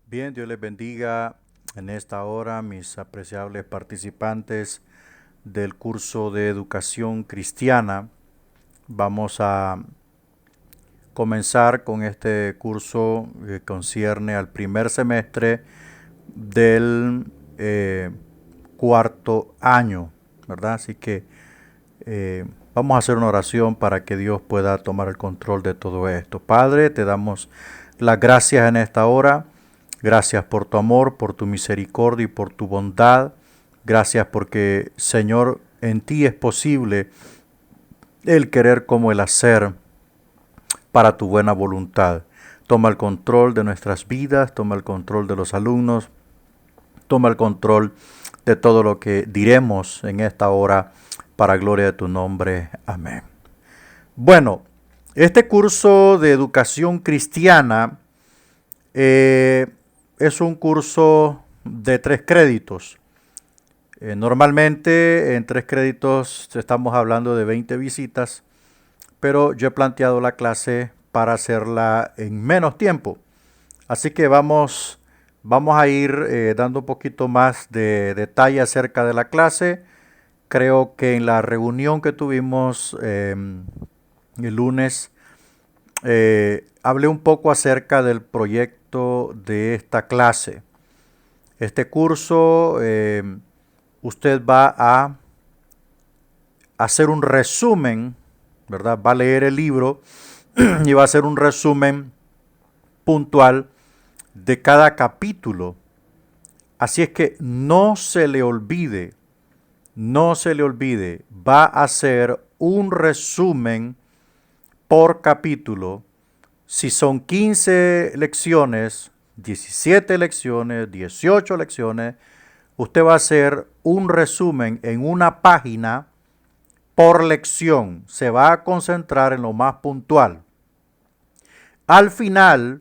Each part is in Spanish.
Bien, Dios les bendiga en esta hora, mis apreciables participantes del curso de educación cristiana. Vamos a comenzar con este curso que concierne al primer semestre del cuarto año, ¿verdad? Así que vamos a hacer una oración para que Dios pueda tomar el control de todo esto. Padre, te damos las gracias en esta hora. Gracias por tu amor, por tu misericordia y por tu bondad. Gracias porque, Señor, en ti es posible el querer como el hacer para tu buena voluntad. Toma el control de nuestras vidas, toma el control de los alumnos, toma el control de todo lo que diremos en esta hora para gloria de tu nombre. Amén. Bueno, este curso de educación cristiana es un curso de 3 créditos. Normalmente en 3 créditos estamos hablando de 20 visitas, pero yo he planteado la clase para hacerla en menos tiempo. Así que vamos a ir dando un poquito más de detalle acerca de la clase. Creo que en la reunión que tuvimos el lunes hablé un poco acerca del proyecto de esta clase. Este curso usted va a hacer un resumen, ¿verdad? Va a leer el libro y va a hacer un resumen puntual de cada capítulo. Así es que no se le olvide, va a hacer un resumen por capítulo. Si son 15 lecciones, 17 lecciones, 18 lecciones, usted va a hacer un resumen en una página por lección. Se va a concentrar en lo más puntual. Al final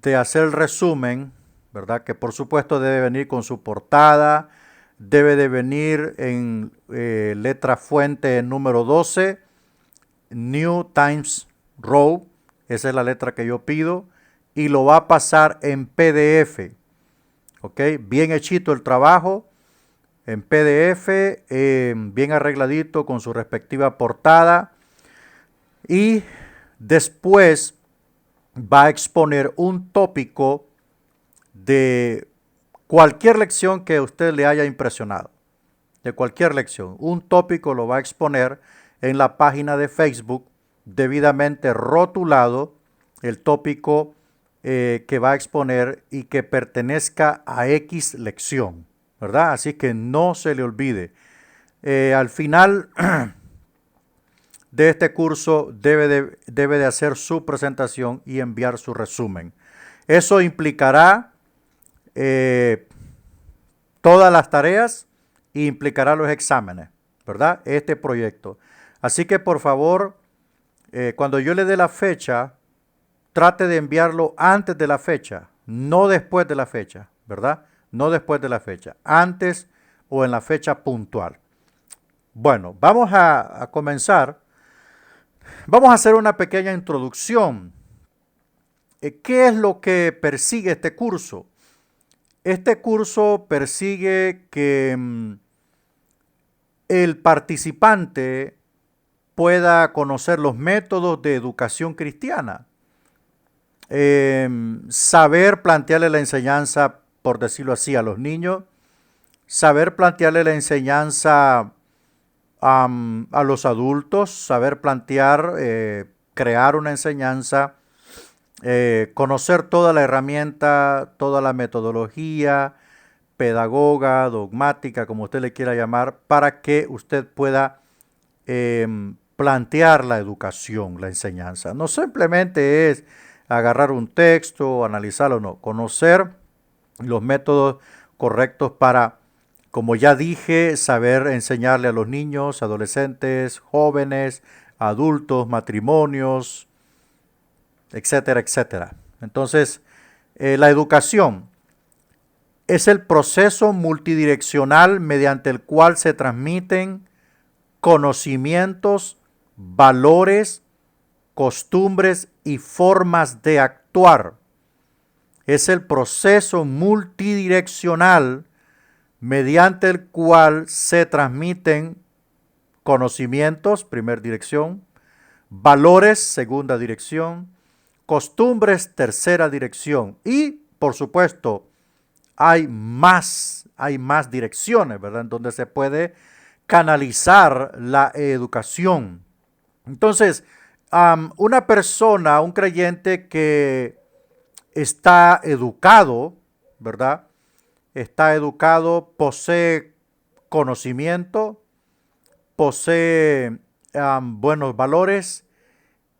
de hacer el resumen, ¿verdad? Que por supuesto debe venir con su portada, debe de venir en letra fuente número 12, New Times Row, esa es la letra que yo pido, y lo va a pasar en PDF, ¿ok? Bien hechito el trabajo, en PDF, bien arregladito con su respectiva portada, y después va a exponer un tópico de cualquier lección que a usted le haya impresionado, de cualquier lección. Un tópico lo va a exponer en la página de Facebook, debidamente rotulado, el tópico que va a exponer y que pertenezca a X lección, ¿verdad? Así que no se le olvide. Al final de este curso debe de hacer su presentación y enviar su resumen. Eso implicará todas las tareas e implicará los exámenes, ¿verdad? Este proyecto. Así que por favor, cuando yo le dé la fecha, trate de enviarlo antes de la fecha, no después de la fecha, ¿verdad? No después de la fecha, antes o en la fecha puntual. Bueno, vamos a comenzar. Vamos a hacer una pequeña introducción. ¿Qué es lo que persigue este curso? Este curso persigue que el participante pueda conocer los métodos de educación cristiana, saber plantearle la enseñanza, por decirlo así, a los niños, saber plantearle la enseñanza a los adultos, saber plantear, crear una enseñanza, conocer toda la herramienta, toda la metodología, pedagoga, dogmática, como usted le quiera llamar, para que usted pueda plantear la educación, la enseñanza. No simplemente es agarrar un texto, analizarlo, no, conocer los métodos correctos para, como ya dije, saber enseñarle a los niños, adolescentes, jóvenes, adultos, matrimonios, etcétera, etcétera. Entonces, la educación es el proceso multidireccional mediante el cual se transmiten conocimientos, valores, costumbres y formas de actuar es el proceso multidireccional mediante el cual se transmiten conocimientos, primera dirección, valores, segunda dirección, costumbres, tercera dirección. Y, por supuesto, hay más direcciones, ¿verdad? En donde se puede canalizar la educación. Entonces, una persona, un creyente que está educado, ¿verdad? Está educado, posee conocimiento, posee buenos valores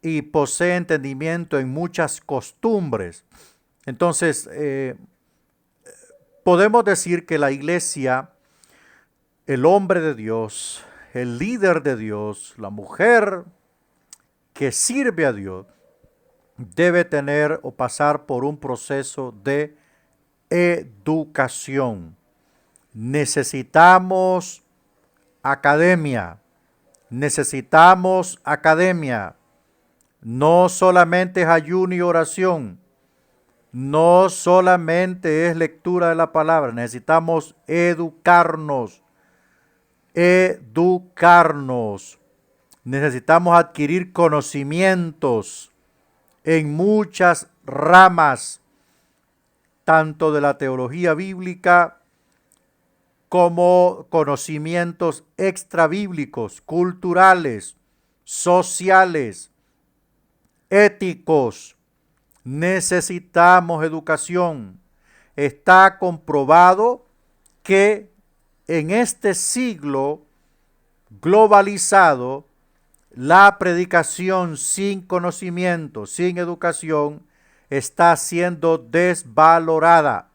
y posee entendimiento en muchas costumbres. Entonces, podemos decir que la iglesia, el hombre de Dios, el líder de Dios, la mujer que sirve a Dios, debe tener o pasar por un proceso de educación. Necesitamos academia. Necesitamos academia. No solamente es ayuno y oración. No solamente es lectura de la palabra. Necesitamos educarnos. Educarnos. Necesitamos adquirir conocimientos en muchas ramas, tanto de la teología bíblica como conocimientos extrabíblicos, culturales, sociales, éticos. Necesitamos educación. Está comprobado que en este siglo globalizado, la predicación sin conocimiento, sin educación, está siendo desvalorada.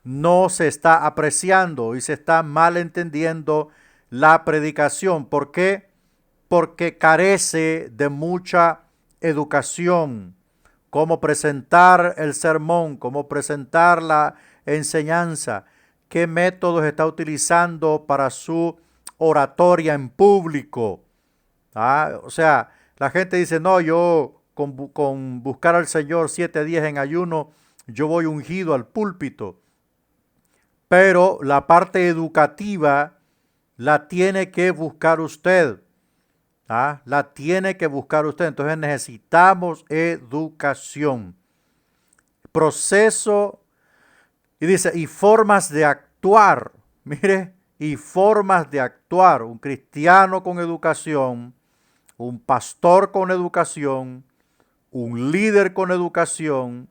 No se está apreciando y se está malentendiendo la predicación. ¿Por qué? Porque carece de mucha educación. Cómo presentar el sermón, cómo presentar la enseñanza, qué métodos está utilizando para su oratoria en público. O sea, la gente dice, no, yo con buscar al Señor 7 días en ayuno, yo voy ungido al púlpito. Pero la parte educativa la tiene que buscar usted. La tiene que buscar usted. Entonces necesitamos educación. Proceso, y dice, y formas de actuar. Mire, y formas de actuar. Un cristiano con educación, un pastor con educación, un líder con educación,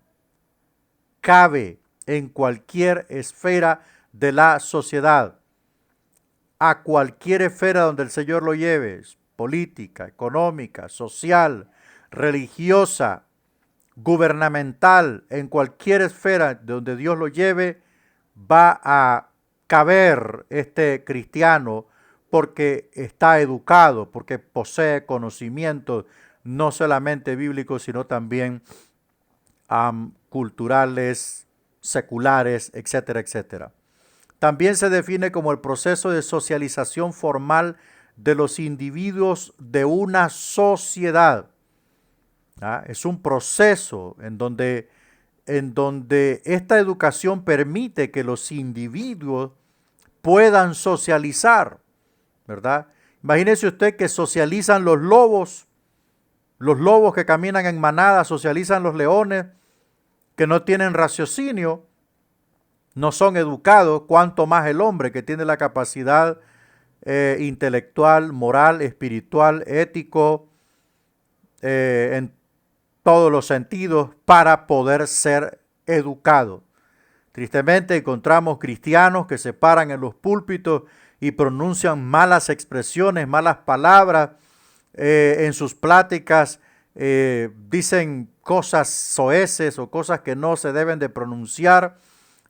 cabe en cualquier esfera de la sociedad, a cualquier esfera donde el Señor lo lleve, política, económica, social, religiosa, gubernamental, en cualquier esfera donde Dios lo lleve, va a caber este cristiano porque está educado, porque posee conocimientos no solamente bíblicos, sino también culturales, seculares, etcétera, etcétera. También se define como el proceso de socialización formal de los individuos de una sociedad. Es un proceso en donde esta educación permite que los individuos puedan socializar, ¿verdad? Imagínese usted que socializan los lobos que caminan en manada, socializan los leones, que no tienen raciocinio, no son educados, cuanto más el hombre que tiene la capacidad intelectual, moral, espiritual, ético, en todos los sentidos para poder ser educado. Tristemente encontramos cristianos que se paran en los púlpitos y pronuncian malas expresiones, malas palabras en sus pláticas, dicen cosas soeces o cosas que no se deben de pronunciar.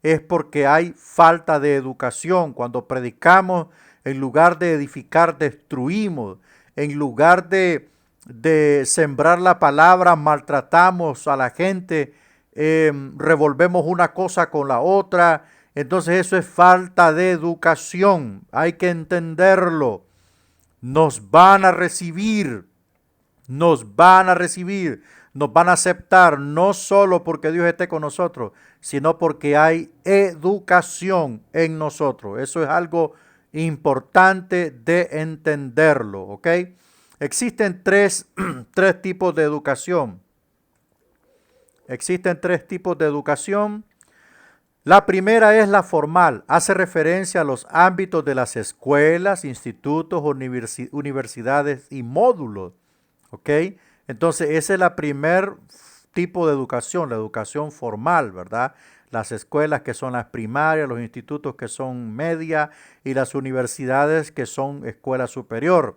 Es porque hay falta de educación. Cuando predicamos, en lugar de edificar, destruimos. En lugar de sembrar la palabra, maltratamos a la gente, revolvemos una cosa con la otra. Entonces eso es falta de educación. Hay que entenderlo. Nos van a recibir. Nos van a aceptar no solo porque Dios esté con nosotros, sino porque hay educación en nosotros. Eso es algo importante de entenderlo, ¿ok? Existen tres tipos de educación. Existen tres tipos de educación. La primera es la formal, hace referencia a los ámbitos de las escuelas, institutos, universidades y módulos, ¿ok? Entonces, ese es el primer tipo de educación, la educación formal, ¿verdad? Las escuelas que son las primarias, los institutos que son media y las universidades que son escuela superior.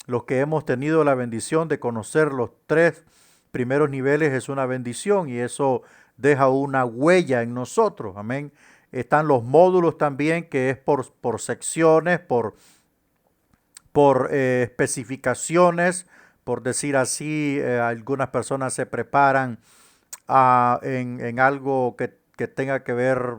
Los que hemos tenido la bendición de conocer los tres primeros niveles es una bendición y eso deja una huella en nosotros, amén. Están los módulos también, que es por secciones, por especificaciones, por decir así, algunas personas se preparan en algo que tenga que ver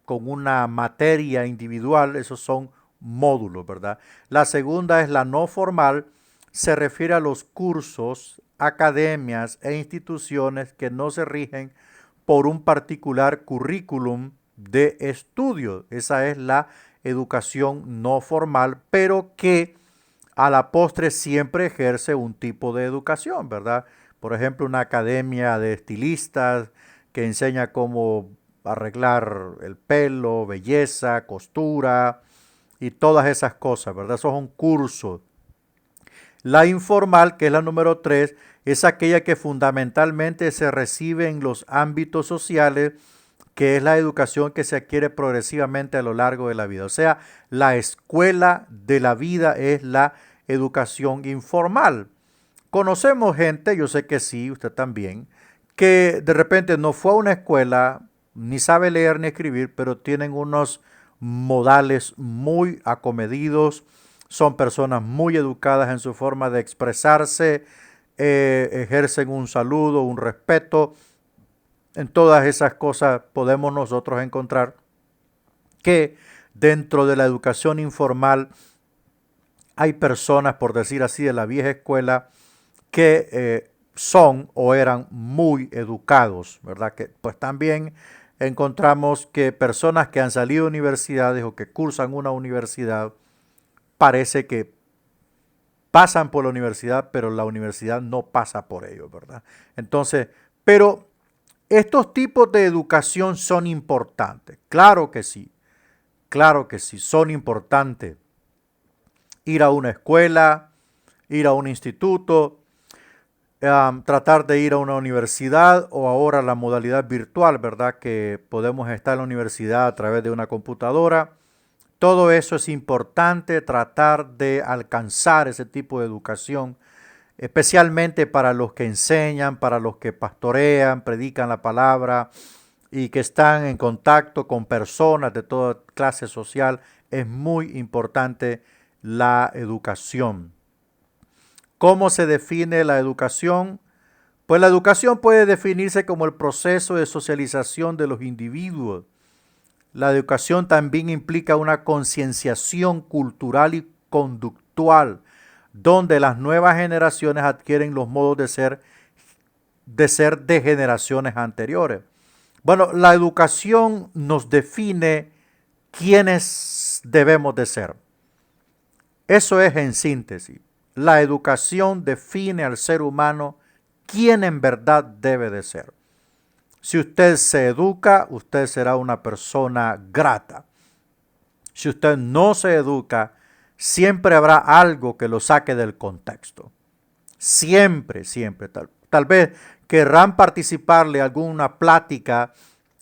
con una materia individual, esos son módulos, ¿verdad? La segunda es la no formal, se refiere a los cursos, academias e instituciones que no se rigen por un particular currículum de estudio. Esa es la educación no formal, pero que a la postre siempre ejerce un tipo de educación, ¿verdad? Por ejemplo, una academia de estilistas que enseña cómo arreglar el pelo, belleza, costura y todas esas cosas, ¿verdad? Esos son cursos. La informal, que es la número 3, es aquella que fundamentalmente se recibe en los ámbitos sociales, que es la educación que se adquiere progresivamente a lo largo de la vida. O sea, la escuela de la vida es la educación informal. Conocemos gente, yo sé que sí, usted también, que de repente no fue a una escuela, ni sabe leer ni escribir, pero tienen unos modales muy acomedidos, son personas muy educadas en su forma de expresarse, ejercen un saludo, un respeto. En todas esas cosas podemos nosotros encontrar que dentro de la educación informal hay personas, por decir así, de la vieja escuela que son o eran muy educados, ¿verdad? Que pues también encontramos que personas que han salido de universidades o que cursan una universidad, parece que pasan por la universidad, pero la universidad no pasa por ellos, ¿verdad? Entonces, pero estos tipos de educación son importantes, claro que sí, son importantes. Ir a una escuela, ir a un instituto, tratar de ir a una universidad o ahora la modalidad virtual, ¿verdad? Que podemos estar en la universidad a través de una computadora. Todo eso es importante, tratar de alcanzar ese tipo de educación, especialmente para los que enseñan, para los que pastorean, predican la palabra y que están en contacto con personas de toda clase social. Es muy importante la educación. ¿Cómo se define la educación? Pues la educación puede definirse como el proceso de socialización de los individuos. La educación también implica una concienciación cultural y conductual, donde las nuevas generaciones adquieren los modos de generaciones anteriores. Bueno, la educación nos define quiénes debemos de ser. Eso es en síntesis. La educación define al ser humano quién en verdad debe de ser. Si usted se educa, usted será una persona grata. Si usted no se educa, siempre habrá algo que lo saque del contexto. Siempre, siempre. Tal vez querrán participarle alguna plática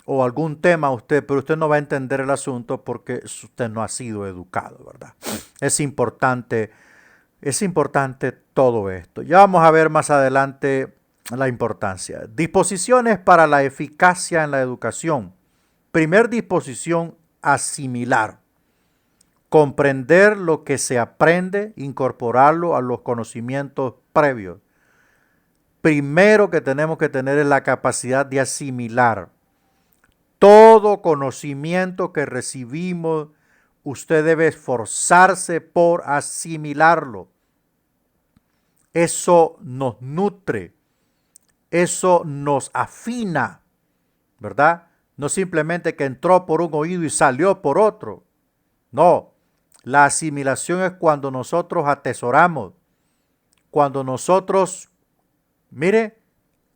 o algún tema a usted, pero usted no va a entender el asunto porque usted no ha sido educado, ¿verdad? Es importante todo esto. Ya vamos a ver más adelante la importancia. Disposiciones para la eficacia en la educación. Primer disposición, asimilar. Comprender lo que se aprende, incorporarlo a los conocimientos previos. Primero que tenemos que tener es la capacidad de asimilar. Todo conocimiento que recibimos, usted debe esforzarse por asimilarlo. Eso nos nutre. eso nos afina, ¿verdad? No simplemente que entró por un oído y salió por otro. No, la asimilación es cuando nosotros atesoramos, cuando nosotros, mire,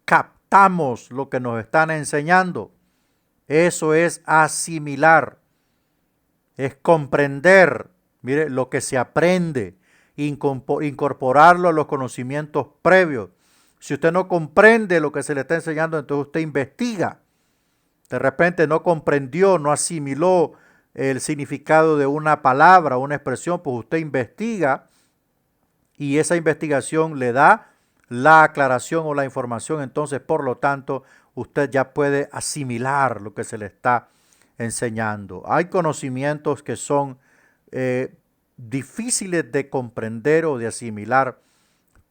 captamos lo que nos están enseñando. Eso es asimilar, es comprender, mire, lo que se aprende, incorporarlo a los conocimientos previos. Si usted no comprende lo que se le está enseñando, entonces usted investiga. De repente no comprendió, no asimiló el significado de una palabra, una expresión, pues usted investiga y esa investigación le da la aclaración o la información. Entonces, por lo tanto, usted ya puede asimilar lo que se le está enseñando. Hay conocimientos que son difíciles de comprender o de asimilar,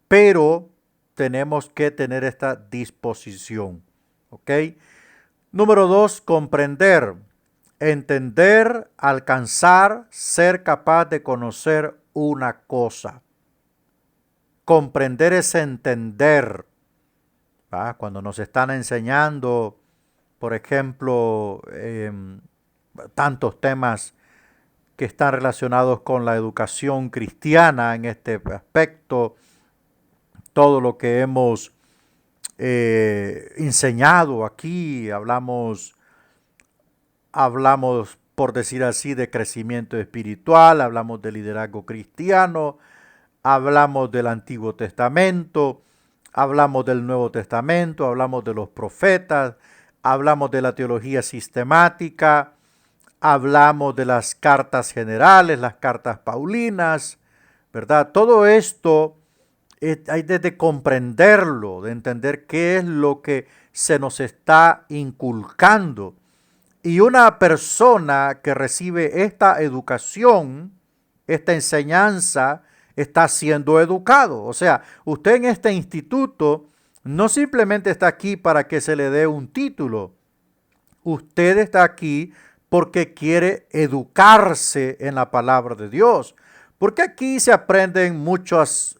pero tenemos que tener esta disposición. ¿Ok? Número 2, comprender, entender, alcanzar, ser capaz de conocer una cosa. Comprender es entender. ¿Va? Cuando nos están enseñando, por ejemplo, tantos temas que están relacionados con la educación cristiana en este aspecto, todo lo que hemos enseñado aquí, hablamos, por decir así, de crecimiento espiritual, hablamos de liderazgo cristiano, hablamos del Antiguo Testamento, hablamos del Nuevo Testamento, hablamos de los profetas, hablamos de la teología sistemática, hablamos de las cartas generales, las cartas paulinas, ¿verdad? Todo esto hay de comprenderlo, de entender qué es lo que se nos está inculcando. Y una persona que recibe esta educación, esta enseñanza, está siendo educado. O sea, usted en este instituto no simplemente está aquí para que se le dé un título. Usted está aquí porque quiere educarse en la palabra de Dios. Porque aquí se aprenden muchos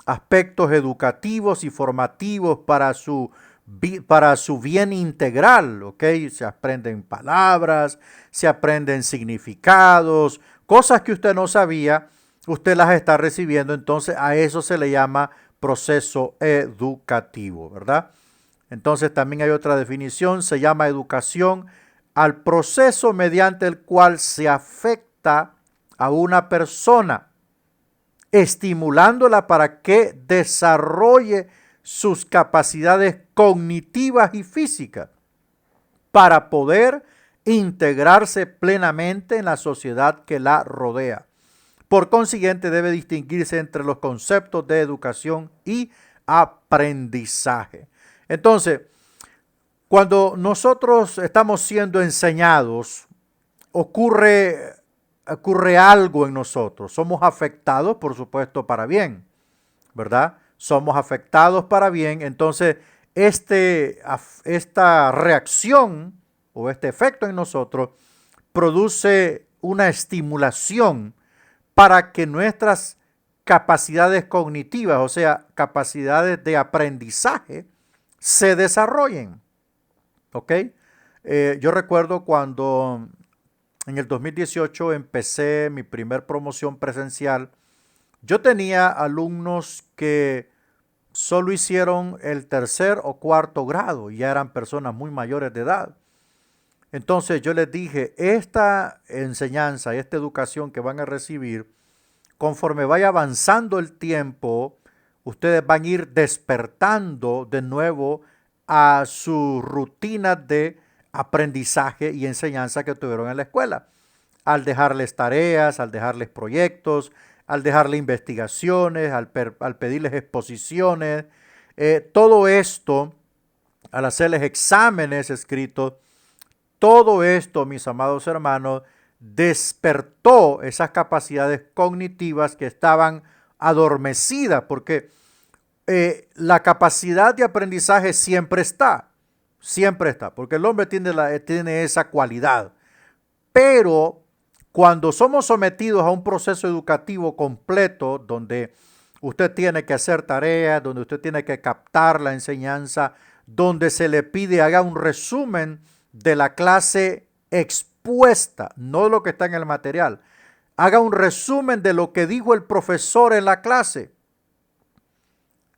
aspectos educativos y formativos para su bien integral, ¿ok? Se aprenden palabras, se aprenden significados, cosas que usted no sabía, usted las está recibiendo, entonces a eso se le llama proceso educativo, ¿verdad? Entonces también hay otra definición, se llama educación al proceso mediante el cual se afecta a una persona, estimulándola para que desarrolle sus capacidades cognitivas y físicas para poder integrarse plenamente en la sociedad que la rodea. Por consiguiente, debe distinguirse entre los conceptos de educación y aprendizaje. Entonces, cuando nosotros estamos siendo enseñados, ocurre algo en nosotros. Somos afectados, por supuesto, para bien, ¿verdad? Somos afectados para bien. Entonces, esta reacción o este efecto en nosotros produce una estimulación para que nuestras capacidades cognitivas, o sea, capacidades de aprendizaje, se desarrollen. ¿Ok? Yo recuerdo cuando en el 2018 empecé mi primer promoción presencial, yo tenía alumnos que solo hicieron el tercer o cuarto grado y ya eran personas muy mayores de edad. Entonces yo les dije, esta enseñanza, esta educación que van a recibir, conforme vaya avanzando el tiempo, ustedes van a ir despertando de nuevo a su rutina de aprendizaje y enseñanza que tuvieron en la escuela. Al dejarles tareas, al dejarles proyectos, al dejarles investigaciones, al pedirles exposiciones, todo esto, al hacerles exámenes escritos, todo esto, mis amados hermanos, despertó esas capacidades cognitivas que estaban adormecidas, porque la capacidad de aprendizaje siempre está, porque el hombre tiene esa cualidad. Pero cuando somos sometidos a un proceso educativo completo, donde usted tiene que hacer tareas, donde usted tiene que captar la enseñanza, donde se le pide haga un resumen de la clase expuesta, no lo que está en el material. Haga un resumen de lo que dijo el profesor en la clase.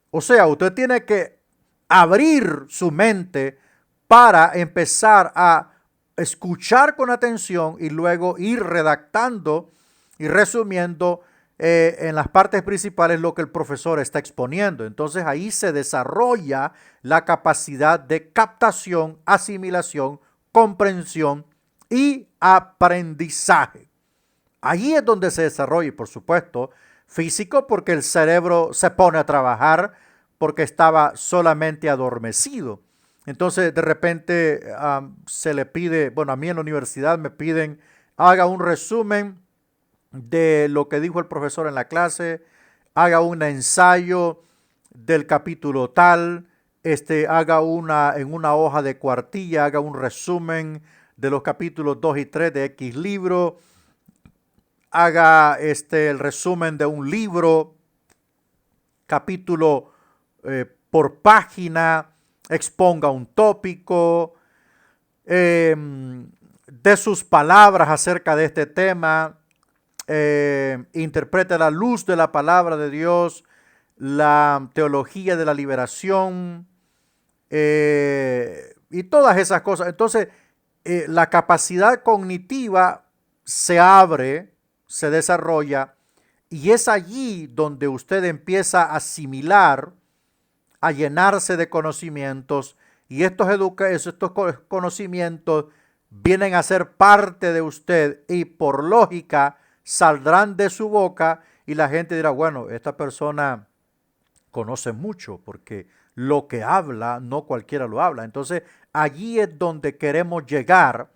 O sea, usted tiene que abrir su mente para empezar a escuchar con atención y luego ir redactando y resumiendo en las partes principales lo que el profesor está exponiendo. Entonces ahí se desarrolla la capacidad de captación, asimilación, comprensión y aprendizaje. Ahí es donde se desarrolla, y por supuesto, físico, porque el cerebro se pone a trabajar porque estaba solamente adormecido. Entonces, de repente se le pide, bueno, a mí en la universidad me piden, haga un resumen de lo que dijo el profesor en la clase, haga un ensayo del capítulo tal, haga en una hoja de cuartilla, haga un resumen de los capítulos 2 y 3 de X libro, haga el resumen de un libro, capítulo por página, exponga un tópico, de sus palabras acerca de este tema, interprete la luz de la palabra de Dios, la teología de la liberación y todas esas cosas. Entonces, la capacidad cognitiva se abre, se desarrolla, y es allí donde usted empieza a asimilar, a llenarse de conocimientos, y estos conocimientos vienen a ser parte de usted y por lógica saldrán de su boca y la gente dirá, bueno, esta persona conoce mucho porque lo que habla no cualquiera lo habla. Entonces allí es donde queremos llegar,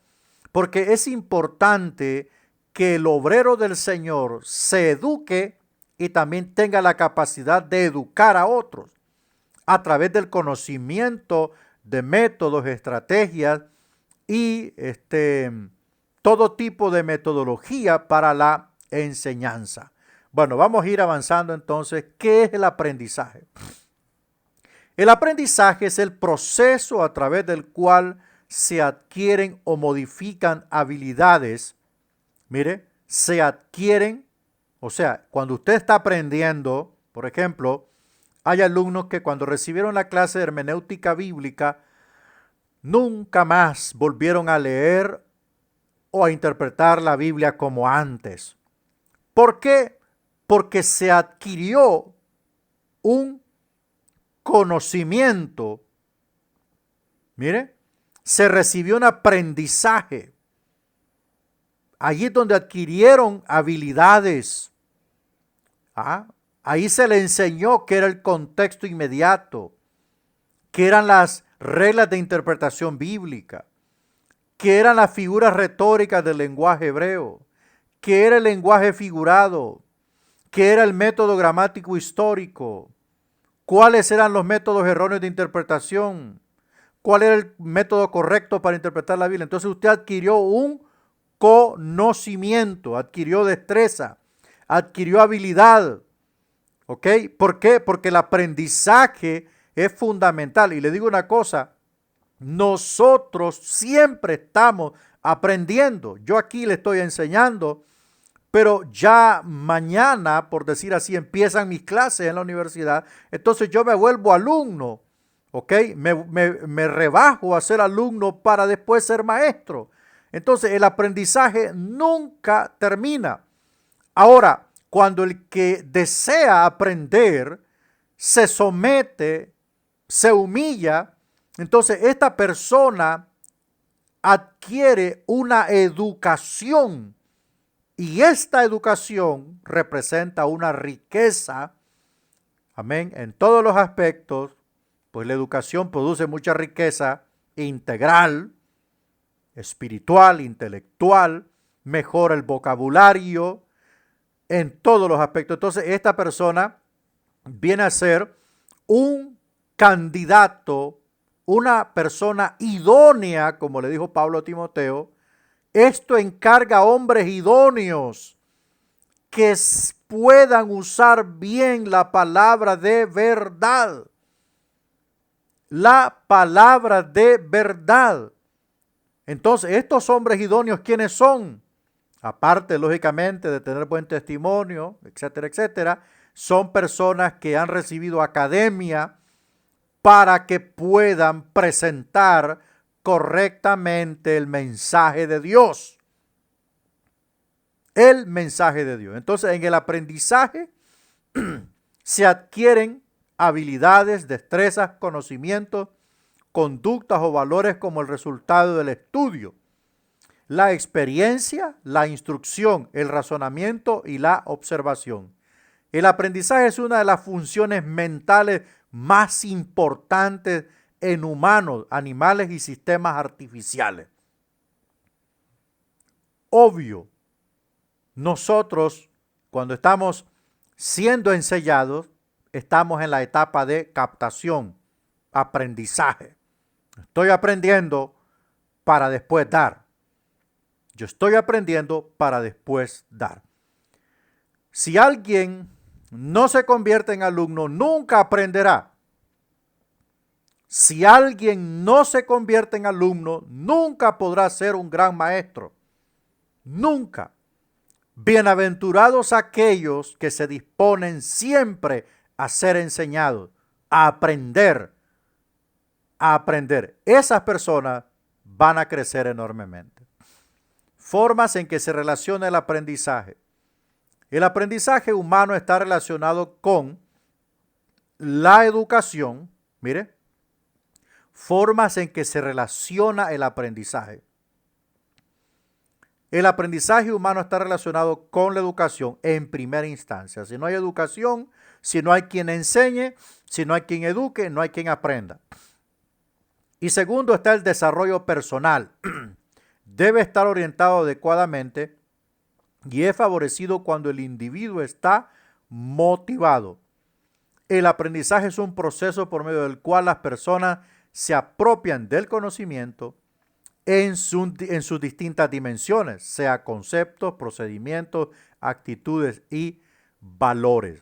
porque es importante que el obrero del Señor se eduque y también tenga la capacidad de educar a otros a través del conocimiento de métodos, estrategias y todo tipo de metodología para la enseñanza. Bueno, vamos a ir avanzando entonces. ¿Qué es el aprendizaje? El aprendizaje es el proceso a través del cual se adquieren o modifican habilidades. Mire, se adquieren, o sea, cuando usted está aprendiendo, por ejemplo, hay alumnos que cuando recibieron la clase de hermenéutica bíblica, nunca más volvieron a leer o a interpretar la Biblia como antes. ¿Por qué? Porque se adquirió un conocimiento. Mire, se recibió un aprendizaje. Allí es donde adquirieron habilidades. Ahí se le enseñó qué era el contexto inmediato, qué eran las reglas de interpretación bíblica, qué eran las figuras retóricas del lenguaje hebreo, qué era el lenguaje figurado, qué era el método gramático histórico, cuáles eran los métodos erróneos de interpretación, cuál era el método correcto para interpretar la Biblia. Entonces usted adquirió un conocimiento, adquirió destreza, adquirió habilidad. ¿Ok? ¿Por qué? Porque el aprendizaje es fundamental. Y le digo una cosa, nosotros siempre estamos aprendiendo. Yo aquí le estoy enseñando, pero ya mañana, por decir así, empiezan mis clases en la universidad. Entonces yo me vuelvo alumno, ¿ok? Me rebajo a ser alumno para después ser maestro. Entonces el aprendizaje nunca termina. Ahora, cuando el que desea aprender se somete, se humilla, entonces esta persona adquiere una educación y esta educación representa una riqueza, amén, en todos los aspectos, pues la educación produce mucha riqueza integral, espiritual, intelectual, mejora el vocabulario, en todos los aspectos. Entonces, esta persona viene a ser un candidato, una persona idónea, como le dijo Pablo a Timoteo. Esto encarga a hombres idóneos que puedan usar bien la palabra de verdad. La palabra de verdad. Entonces, estos hombres idóneos, ¿quiénes son? Aparte, lógicamente, de tener buen testimonio, etcétera, etcétera, son personas que han recibido academia para que puedan presentar correctamente el mensaje de Dios. El mensaje de Dios. Entonces, en el aprendizaje se adquieren habilidades, destrezas, conocimientos, conductas o valores como el resultado del estudio, la experiencia, la instrucción, el razonamiento y la observación. El aprendizaje es una de las funciones mentales más importantes en humanos, animales y sistemas artificiales. Obvio, nosotros cuando estamos siendo enseñados, estamos en la etapa de captación, aprendizaje. Estoy aprendiendo para después dar. Yo estoy aprendiendo para después dar. Si alguien no se convierte en alumno, nunca aprenderá. Si alguien no se convierte en alumno, nunca podrá ser un gran maestro. Nunca. Bienaventurados aquellos que se disponen siempre a ser enseñados, a aprender, a aprender. Esas personas van a crecer enormemente. Formas en que se relaciona el aprendizaje. El aprendizaje humano está relacionado con la educación. Mire, formas en que se relaciona el aprendizaje. El aprendizaje humano está relacionado con la educación en primera instancia. Si no hay educación, si no hay quien enseñe, si no hay quien eduque, no hay quien aprenda. Y segundo está el desarrollo personal. Debe estar orientado adecuadamente y es favorecido cuando el individuo está motivado. El aprendizaje es un proceso por medio del cual las personas se apropian del conocimiento en sus distintas dimensiones, sea conceptos, procedimientos, actitudes y valores.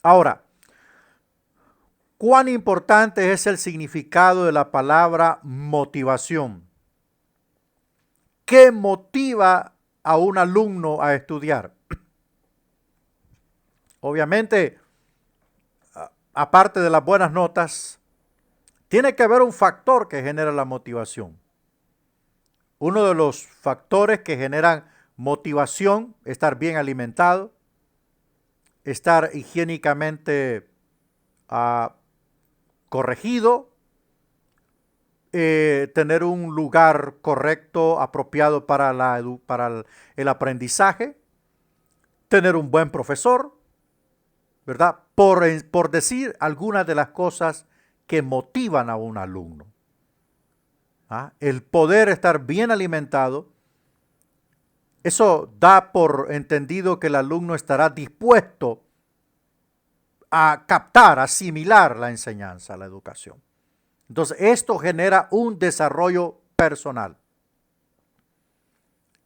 Ahora, ¿cuán importante es el significado de la palabra motivación? ¿Qué motiva a un alumno a estudiar? Obviamente, aparte de las buenas notas, tiene que haber un factor que genera la motivación. Uno de los factores que generan motivación, estar bien alimentado, estar higiénicamente corregido, tener un lugar correcto, apropiado para el aprendizaje, tener un buen profesor, ¿verdad? Por decir algunas de las cosas que motivan a un alumno. El poder estar bien alimentado, eso da por entendido que el alumno estará dispuesto a captar, asimilar la enseñanza, la educación. Entonces, esto genera un desarrollo personal.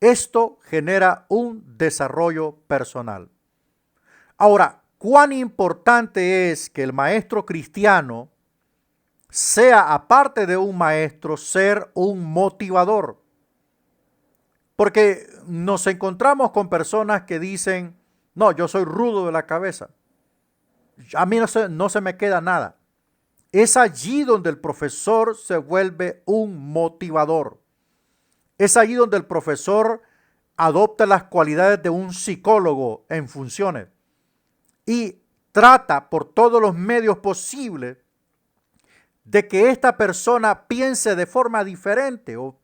Esto genera un desarrollo personal. Ahora, ¿cuán importante es que el maestro cristiano sea, aparte de un maestro, ser un motivador? Porque nos encontramos con personas que dicen, no, yo soy rudo de la cabeza. A mí no se me queda nada. Es allí donde el profesor se vuelve un motivador. Es allí donde el profesor adopta las cualidades de un psicólogo en funciones y trata por todos los medios posibles de que esta persona piense de forma diferente o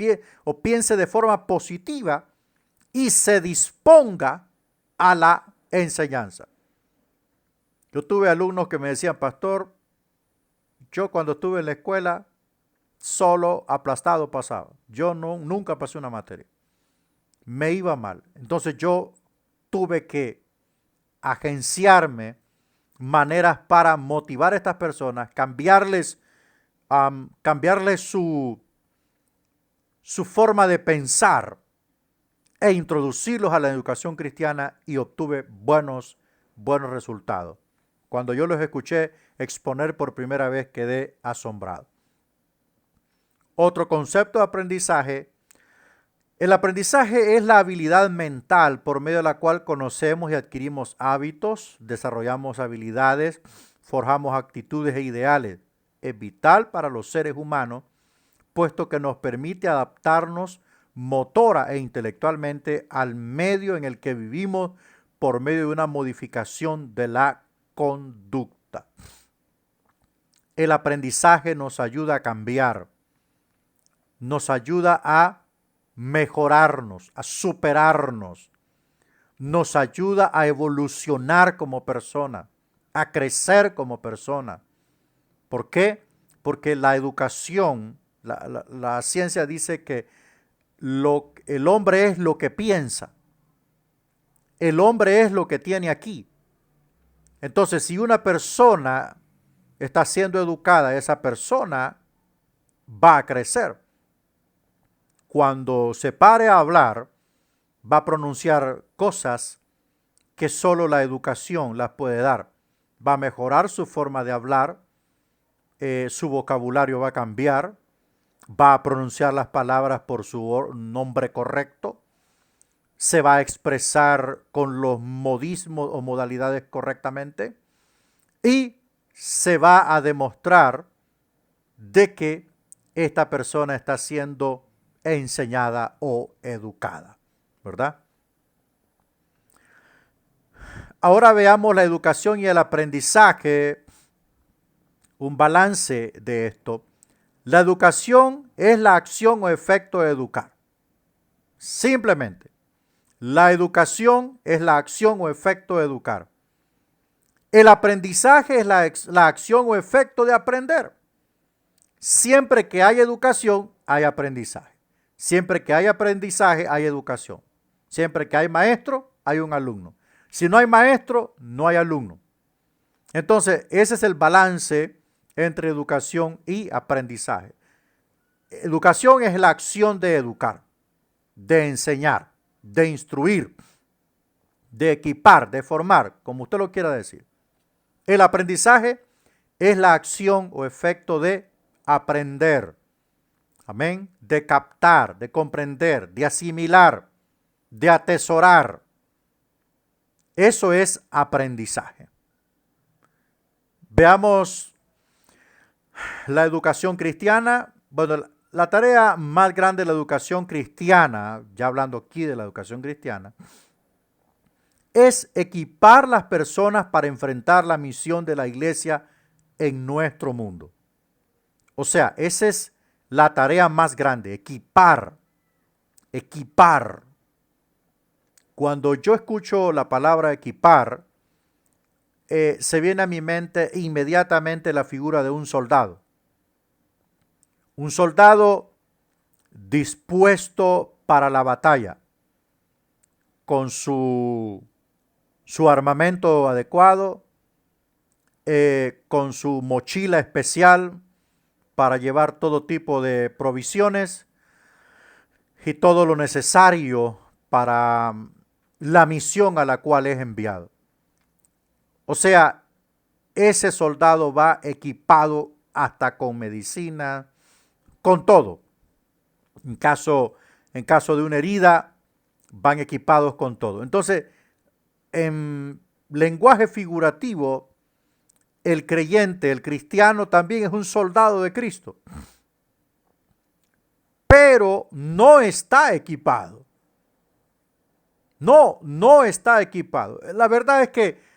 piense de forma positiva y se disponga a la enseñanza. Yo tuve alumnos que me decían, pastor, yo cuando estuve en la escuela solo aplastado pasaba. Yo nunca pasé una materia. Me iba mal. Entonces yo tuve que agenciarme maneras para motivar a estas personas, cambiarles su forma de pensar e introducirlos a la educación cristiana y obtuve buenos resultados. Cuando yo los escuché exponer por primera vez quedé asombrado. Otro concepto de aprendizaje. El aprendizaje es la habilidad mental por medio de la cual conocemos y adquirimos hábitos, desarrollamos habilidades, forjamos actitudes e ideales. Es vital para los seres humanos, puesto que nos permite adaptarnos motora e intelectualmente al medio en el que vivimos por medio de una modificación de la conducta. El aprendizaje nos ayuda a cambiar, nos ayuda a mejorarnos, a superarnos, nos ayuda a evolucionar como persona, a crecer como persona. ¿Por qué? Porque la educación, la ciencia dice que el hombre es lo que piensa, el hombre es lo que tiene aquí. Entonces, si una persona está siendo educada, esa persona va a crecer. Cuando se pare a hablar, va a pronunciar cosas que solo la educación las puede dar. Va a mejorar su forma de hablar, su vocabulario va a cambiar, va a pronunciar las palabras por su nombre correcto, se va a expresar con los modismos o modalidades correctamente y se va a demostrar de que esta persona está siendo enseñada o educada, ¿verdad? Ahora veamos la educación y el aprendizaje, un balance de esto. La educación es la acción o efecto de educar. Simplemente, la educación es la acción o efecto de educar. El aprendizaje es la acción o efecto de aprender. Siempre que hay educación, hay aprendizaje. Siempre que hay aprendizaje, hay educación. Siempre que hay maestro, hay un alumno. Si no hay maestro, no hay alumno. Entonces, ese es el balance entre educación y aprendizaje. Educación es la acción de educar, de enseñar, de instruir, de equipar, de formar, como usted lo quiera decir. El aprendizaje es la acción o efecto de aprender. Amén. De captar, de comprender, de asimilar, de atesorar. Eso es aprendizaje. Veamos la educación cristiana. Bueno, la tarea más grande de la educación cristiana, ya hablando aquí de la educación cristiana, es equipar las personas para enfrentar la misión de la iglesia en nuestro mundo. O sea, esa es la tarea más grande, equipar. Cuando yo escucho la palabra equipar, se viene a mi mente inmediatamente la figura de un soldado. Un soldado dispuesto para la batalla, con su armamento adecuado, con su mochila especial para llevar todo tipo de provisiones y todo lo necesario para la misión a la cual es enviado. O sea, ese soldado va equipado hasta con medicina, con todo. En caso de una herida, van equipados con todo. Entonces, en lenguaje figurativo, el creyente, el cristiano, también es un soldado de Cristo. Pero no está equipado. No está equipado. La verdad es que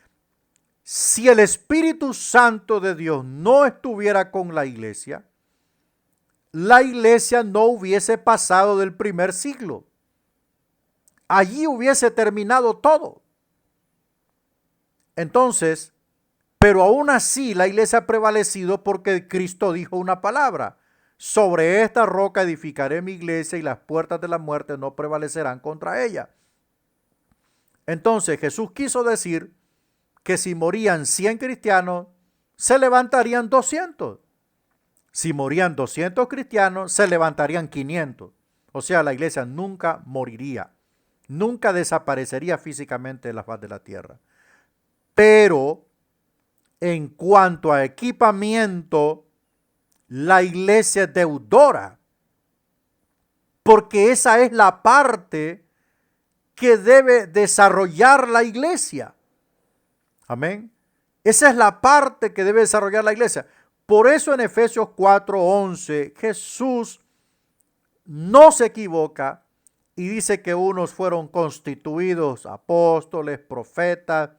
si el Espíritu Santo de Dios no estuviera con la iglesia no hubiese pasado del primer siglo. Allí hubiese terminado todo. Entonces, pero aún así la iglesia ha prevalecido porque Cristo dijo una palabra. Sobre esta roca edificaré mi iglesia y las puertas de la muerte no prevalecerán contra ella. Entonces Jesús quiso decir que si morían 100 cristianos, se levantarían 200. Si morían 200 cristianos, se levantarían 500. O sea, la iglesia nunca moriría. nunca desaparecería físicamente de la faz de la tierra. Pero en cuanto a equipamiento, la iglesia es deudora, porque esa es la parte que debe desarrollar la iglesia. Amén. Esa es la parte que debe desarrollar la iglesia. Por eso en Efesios 4:11 Jesús no se equivoca y dice que unos fueron constituidos apóstoles, profetas,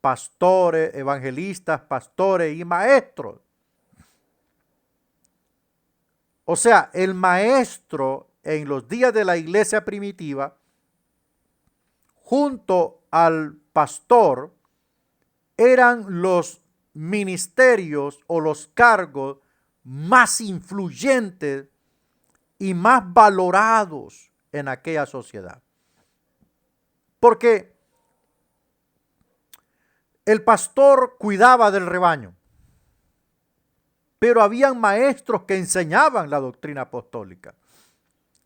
pastores, evangelistas, pastores y maestros. O sea, el maestro en los días de la iglesia primitiva, junto al pastor, eran los ministerios o los cargos más influyentes y más valorados en aquella sociedad. Porque el pastor cuidaba del rebaño, pero habían maestros que enseñaban la doctrina apostólica,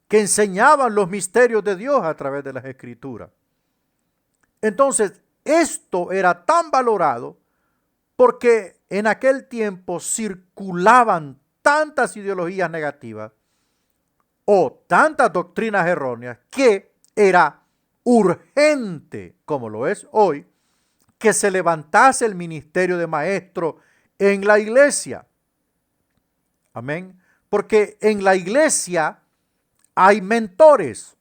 que enseñaban los misterios de Dios a través de las Escrituras. Entonces, esto era tan valorado porque en aquel tiempo circulaban tantas ideologías negativas o tantas doctrinas erróneas que era urgente, como lo es hoy, que se levantase el ministerio de maestro en la iglesia. Amén. Porque en la iglesia hay mentores,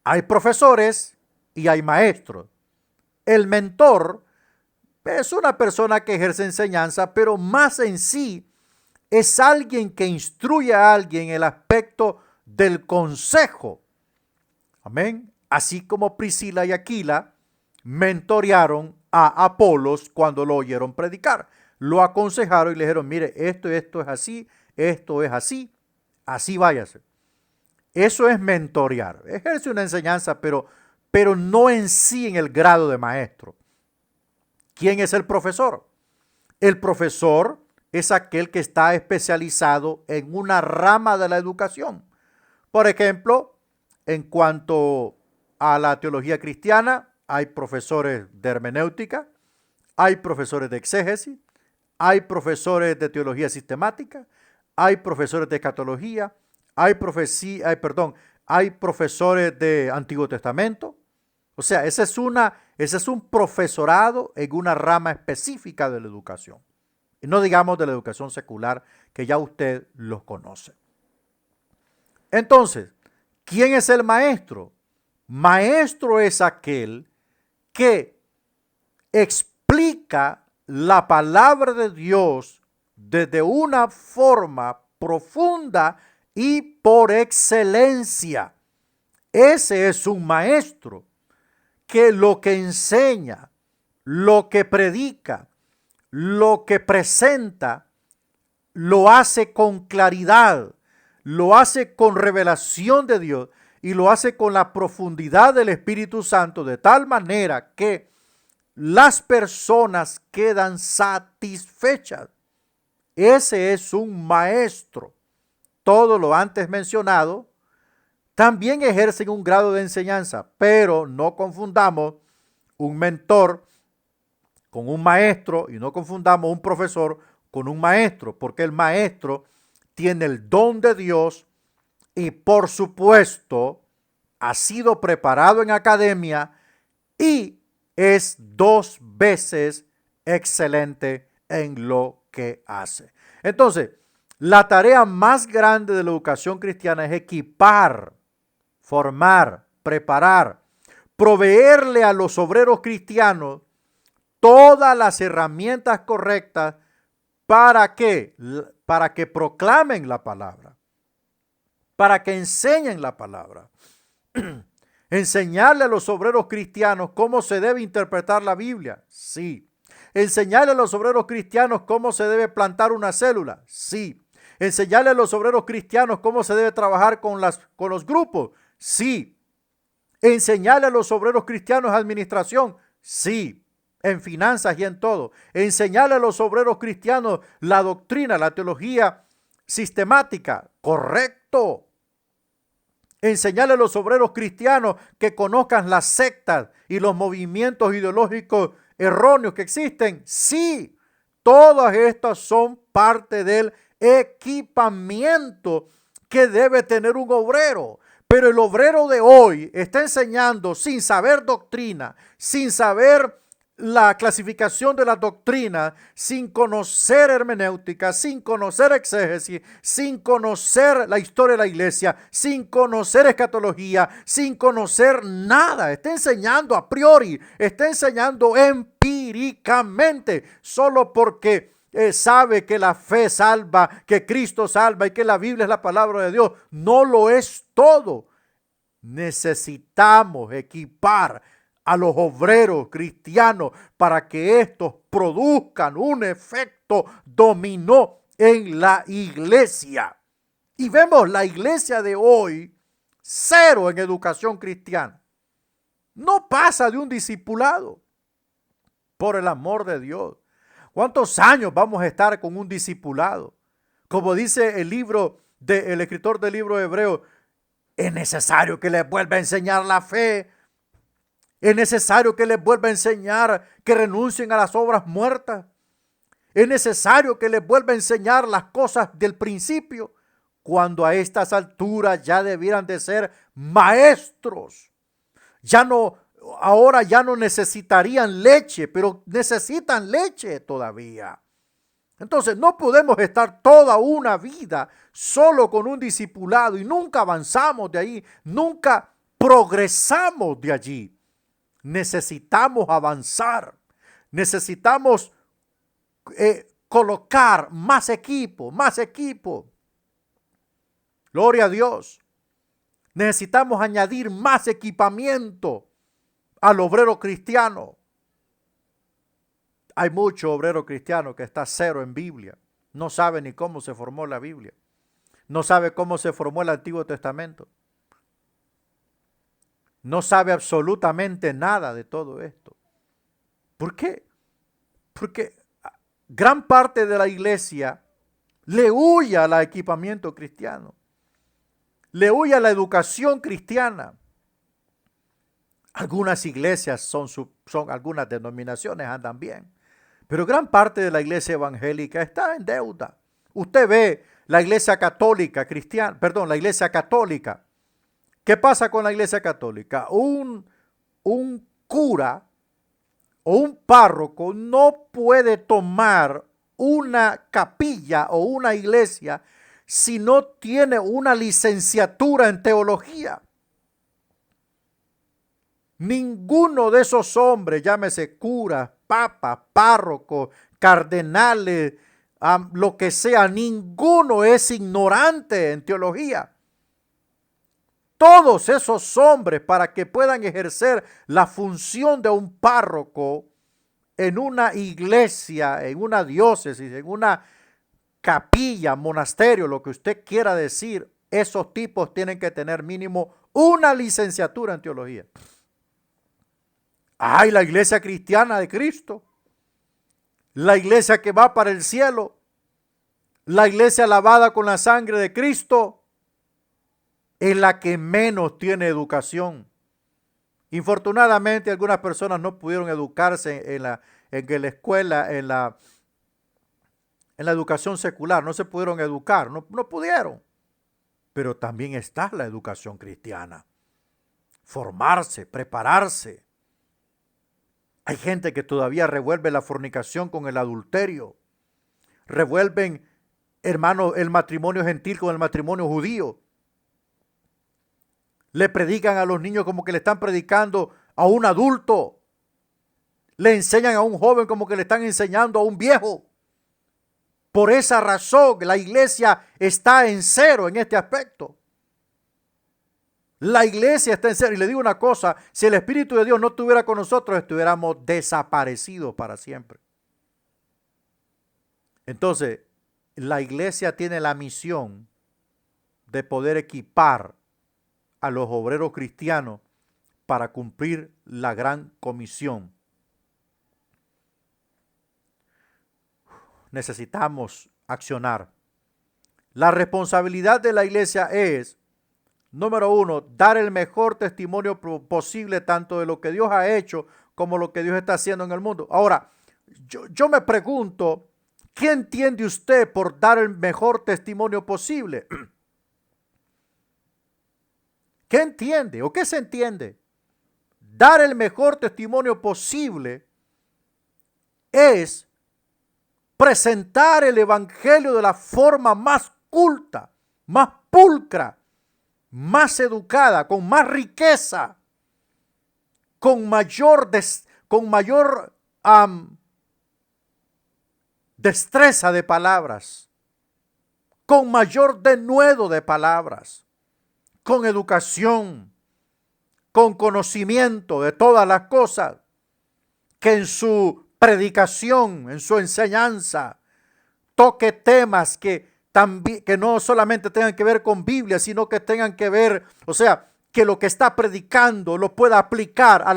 hay profesores y hay maestros. El mentor es una persona que ejerce enseñanza, pero más en sí es alguien que instruye a alguien en el aspecto del consejo. Amén. Así como Priscila y Aquila mentorearon a Apolos cuando lo oyeron predicar. Lo aconsejaron y le dijeron, mire, esto es así, así váyase. Eso es mentorear. Ejerce una enseñanza, pero no en sí en el grado de maestro. ¿Quién es el profesor? El profesor es aquel que está especializado en una rama de la educación. Por ejemplo, en cuanto a la teología cristiana, hay profesores de hermenéutica, hay profesores de exégesis, hay profesores de teología sistemática, hay profesores de escatología, hay profesores de Antiguo Testamento. O sea, ese es un profesorado en una rama específica de la educación. Y no digamos de la educación secular, que ya usted los conoce. Entonces, ¿quién es el maestro? Maestro es aquel que explica la palabra de Dios desde una forma profunda y por excelencia. Ese es un maestro que lo que enseña, lo que predica, lo que presenta, lo hace con claridad, lo hace con revelación de Dios y lo hace con la profundidad del Espíritu Santo, de tal manera que las personas quedan satisfechas. Ese es un maestro. Todo lo antes mencionado también ejercen un grado de enseñanza, pero no confundamos un mentor con un maestro y no confundamos un profesor con un maestro, porque el maestro tiene el don de Dios y por supuesto ha sido preparado en academia y es 2 veces excelente en lo que hace. Entonces, la tarea más grande de la educación cristiana es equipar, formar, preparar, proveerle a los obreros cristianos todas las herramientas correctas para que proclamen la palabra, para que enseñen la palabra. Enseñarle a los obreros cristianos cómo se debe interpretar la Biblia, sí. Enseñarle a los obreros cristianos cómo se debe plantar una célula, sí. Enseñarle a los obreros cristianos cómo se debe trabajar con los grupos, sí. Enseñarle a los obreros cristianos administración, sí. En finanzas y en todo. Enseñarle a los obreros cristianos la doctrina, la teología sistemática, correcto. enseñarle a los obreros cristianos que conozcan las sectas y los movimientos ideológicos erróneos que existen. Sí, todas estas son parte del equipamiento que debe tener un obrero. Pero el obrero de hoy está enseñando sin saber doctrina, sin saber la clasificación de la doctrina, sin conocer hermenéutica, sin conocer exégesis, sin conocer la historia de la iglesia, sin conocer escatología, sin conocer nada. Está enseñando a priori, está enseñando empíricamente, solo porque sabe que la fe salva, que Cristo salva y que la Biblia es la palabra de Dios. No lo es todo. Necesitamos equipar a los obreros cristianos para que estos produzcan un efecto dominó en la iglesia. Y vemos la iglesia de hoy cero en educación cristiana. No pasa de un discipulado. Por el amor de Dios. ¿Cuántos años vamos a estar con un discipulado? Como dice el escritor del libro de Hebreos, es necesario que les vuelva a enseñar la fe. Es necesario que les vuelva a enseñar que renuncien a las obras muertas. Es necesario que les vuelva a enseñar las cosas del principio, cuando a estas alturas ya debieran de ser maestros. Ahora ya no necesitarían leche, pero necesitan leche todavía. Entonces no podemos estar toda una vida solo con un discipulado y nunca avanzamos de ahí, nunca progresamos de allí. Necesitamos avanzar, necesitamos colocar más equipo. Gloria a Dios. Necesitamos añadir más equipamiento al obrero cristiano. Hay mucho obrero cristiano que está cero en Biblia. No sabe ni cómo se formó la Biblia. No sabe cómo se formó el Antiguo Testamento. No sabe absolutamente nada de todo esto. ¿Por qué? Porque gran parte de la iglesia le huye al equipamiento cristiano. Le huye a la educación cristiana. Algunas iglesias algunas denominaciones andan bien. Pero gran parte de la iglesia evangélica está en deuda. Usted ve la iglesia católica cristiana, la iglesia católica. ¿Qué pasa con la iglesia católica? Un cura o un párroco no puede tomar una capilla o una iglesia si no tiene una licenciatura en teología. Ninguno de esos hombres, llámese curas, papas, párrocos, cardenales, lo que sea, ninguno es ignorante en teología. Todos esos hombres, para que puedan ejercer la función de un párroco en una iglesia, en una diócesis, en una capilla, monasterio, lo que usted quiera decir, esos tipos tienen que tener mínimo una licenciatura en teología. Ay, la iglesia cristiana de Cristo, la iglesia que va para el cielo, la iglesia lavada con la sangre de Cristo, es la que menos tiene educación. Infortunadamente, algunas personas no pudieron educarse en la escuela, en la educación secular, no se pudieron educar, no pudieron. Pero también está la educación cristiana. Formarse, prepararse. Hay gente que todavía revuelve la fornicación con el adulterio. Revuelven, hermanos, el matrimonio gentil con el matrimonio judío. Le predican a los niños como que le están predicando a un adulto. Le enseñan a un joven como que le están enseñando a un viejo. Por esa razón, la iglesia está en cero en este aspecto. La iglesia está en cero. Y le digo una cosa, si el Espíritu de Dios no estuviera con nosotros, estuviéramos desaparecidos para siempre. Entonces, la iglesia tiene la misión de poder equipar a los obreros cristianos para cumplir la gran comisión. Necesitamos accionar. La responsabilidad de la iglesia es Número uno, dar el mejor testimonio posible tanto de lo que Dios ha hecho como lo que Dios está haciendo en el mundo. Ahora, yo me pregunto, ¿qué entiende usted por dar el mejor testimonio posible? ¿Qué entiende o qué se entiende? Dar el mejor testimonio posible es presentar el evangelio de la forma más culta, más pulcra, más educada, con más riqueza, con mayor destreza de palabras, con mayor denuedo de palabras, con educación, con conocimiento de todas las cosas, que en su predicación, en su enseñanza, toque temas que no solamente tengan que ver con Biblia, sino que tengan que ver, o sea, que lo que está predicando lo pueda aplicar a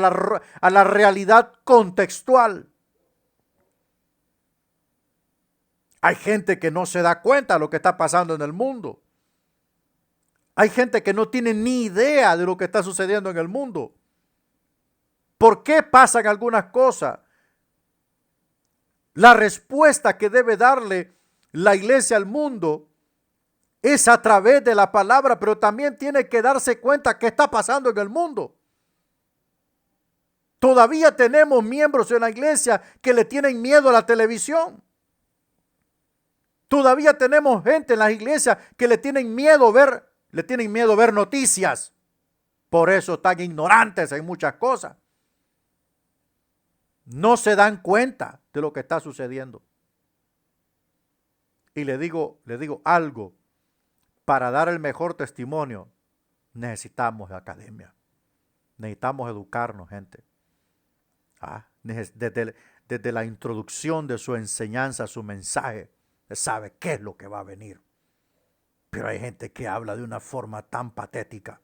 la realidad contextual. Hay gente que no se da cuenta de lo que está pasando en el mundo. Hay gente que no tiene ni idea de lo que está sucediendo en el mundo. ¿Por qué pasan algunas cosas? La respuesta que debe darle la iglesia al mundo es a través de la palabra, pero también tiene que darse cuenta qué está pasando en el mundo. Todavía tenemos miembros en la iglesia que le tienen miedo a la televisión. Todavía tenemos gente en las iglesias que le tienen miedo ver noticias. Por eso están ignorantes en muchas cosas. No se dan cuenta de lo que está sucediendo. Y le digo algo, para dar el mejor testimonio necesitamos academia. Necesitamos educarnos, gente. Desde la introducción de su enseñanza, su mensaje, sabe qué es lo que va a venir. Pero hay gente que habla de una forma tan patética,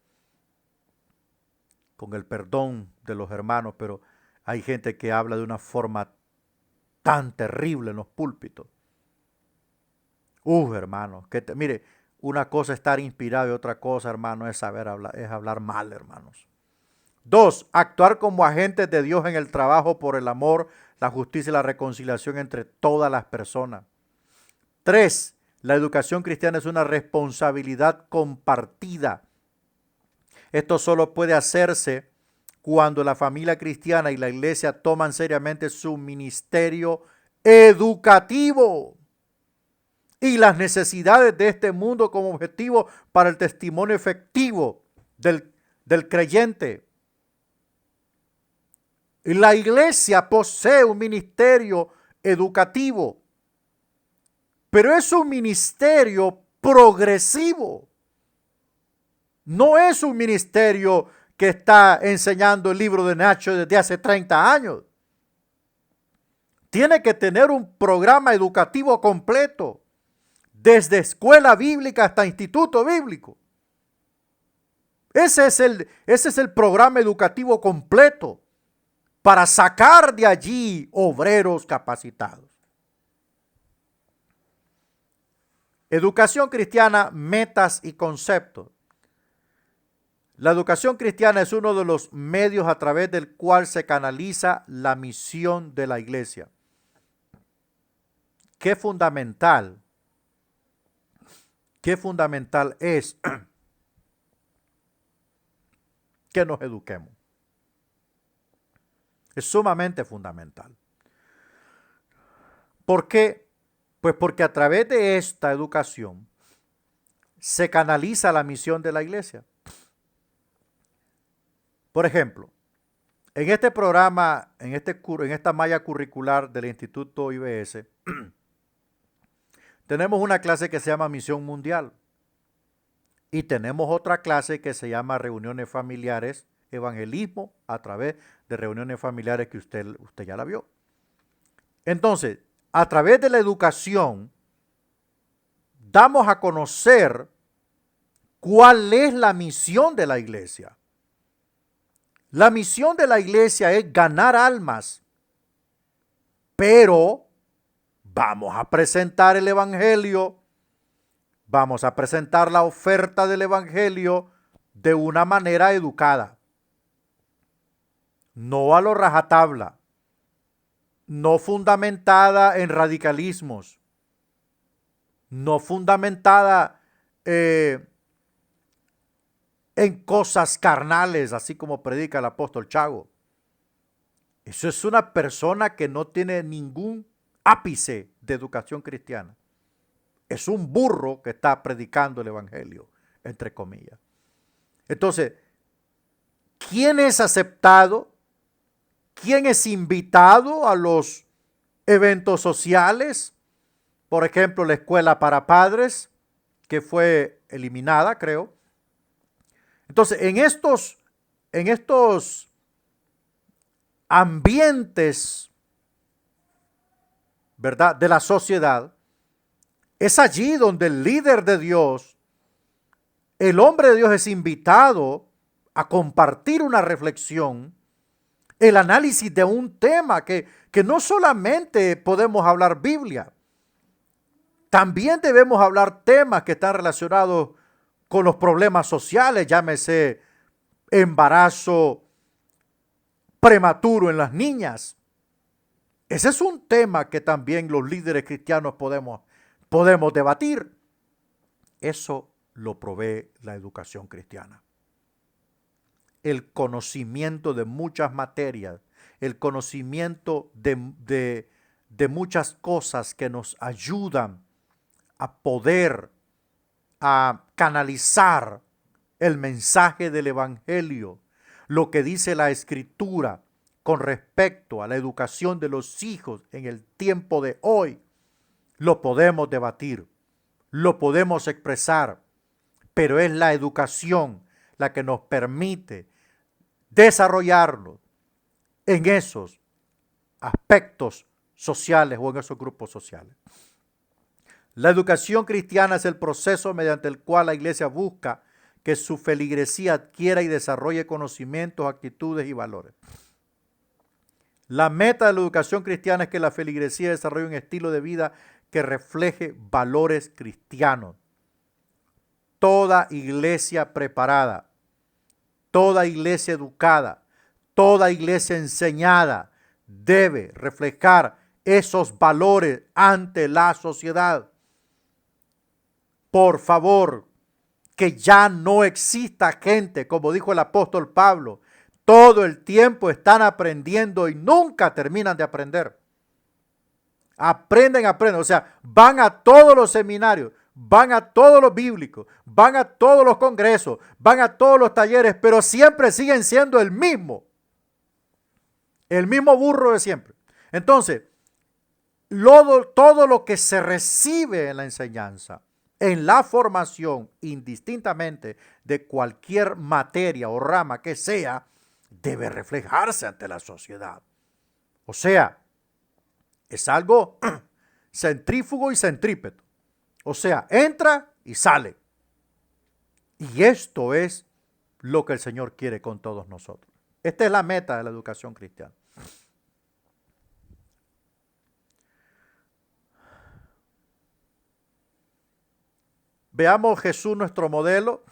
con el perdón de los hermanos, pero hay gente que habla de una forma tan terrible en los púlpitos. Hermano, mire, una cosa es estar inspirado y otra cosa, hermano, es saber hablar, es hablar mal, hermanos. 2, actuar como agentes de Dios en el trabajo por el amor, la justicia y la reconciliación entre todas las personas. 3, la educación cristiana es una responsabilidad compartida. Esto solo puede hacerse cuando la familia cristiana y la iglesia toman seriamente su ministerio educativo y las necesidades de este mundo como objetivo para el testimonio efectivo del creyente. La iglesia posee un ministerio educativo, pero es un ministerio progresivo. No es un ministerio que está enseñando el libro de Nacho desde hace 30 años. Tiene que tener un programa educativo completo, desde escuela bíblica hasta instituto bíblico. Ese es el programa educativo completo para sacar de allí obreros capacitados. Educación cristiana, metas y conceptos. La educación cristiana es uno de los medios a través del cual se canaliza la misión de la iglesia. Qué fundamental es que nos eduquemos. Es sumamente fundamental. ¿Por qué? Pues porque a través de esta educación se canaliza la misión de la iglesia. Por ejemplo, en este programa, en esta malla curricular del Instituto IBS, tenemos una clase que se llama Misión Mundial y tenemos otra clase que se llama Reuniones Familiares, Evangelismo a través de reuniones familiares que usted ya la vio. Entonces, a través de la educación, damos a conocer cuál es la misión de la iglesia. La misión de la iglesia es ganar almas, pero vamos a presentar el evangelio, vamos a presentar la oferta del evangelio de una manera educada, no a lo rajatabla, no fundamentada en radicalismos, no fundamentada en cosas carnales, así como predica el apóstol Chago. Eso es una persona que no tiene ningún ápice de educación cristiana. Es un burro que está predicando el evangelio, entre comillas. Entonces, ¿quién es aceptado? ¿Quién es invitado a los eventos sociales? Por ejemplo, la escuela para padres, que fue eliminada, creo. Entonces, en estos ambientes, ¿verdad?, de la sociedad, es allí donde el líder de Dios, el hombre de Dios, es invitado a compartir una reflexión, el análisis de un tema que no solamente podemos hablar Biblia, también debemos hablar temas que están relacionados con los problemas sociales, llámese embarazo prematuro en las niñas. Ese es un tema que también los líderes cristianos podemos debatir. Eso lo provee la educación cristiana. El conocimiento de muchas materias, el conocimiento de muchas cosas que nos ayudan a poder a canalizar el mensaje del evangelio, lo que dice la escritura con respecto a la educación de los hijos en el tiempo de hoy, lo podemos debatir, lo podemos expresar, pero es la educación la que nos permite desarrollarlo en esos aspectos sociales o en esos grupos sociales. La educación cristiana es el proceso mediante el cual la iglesia busca que su feligresía adquiera y desarrolle conocimientos, actitudes y valores. La meta de la educación cristiana es que la feligresía desarrolle un estilo de vida que refleje valores cristianos. Toda iglesia preparada, toda iglesia educada, toda iglesia enseñada debe reflejar esos valores ante la sociedad. Por favor, que ya no exista gente, como dijo el apóstol Pablo, todo el tiempo están aprendiendo y nunca terminan de aprender. Aprenden, o sea, van a todos los seminarios, van a todos los bíblicos, van a todos los congresos, van a todos los talleres, pero siempre siguen siendo el mismo burro de siempre. Entonces, todo lo que se recibe en la enseñanza, en la formación, indistintamente de cualquier materia o rama que sea, debe reflejarse ante la sociedad. O sea, es algo centrífugo y centrípeto. O sea, entra y sale. Y esto es lo que el Señor quiere con todos nosotros. Esta es la meta de la educación cristiana. Veamos Jesús, nuestro modelo.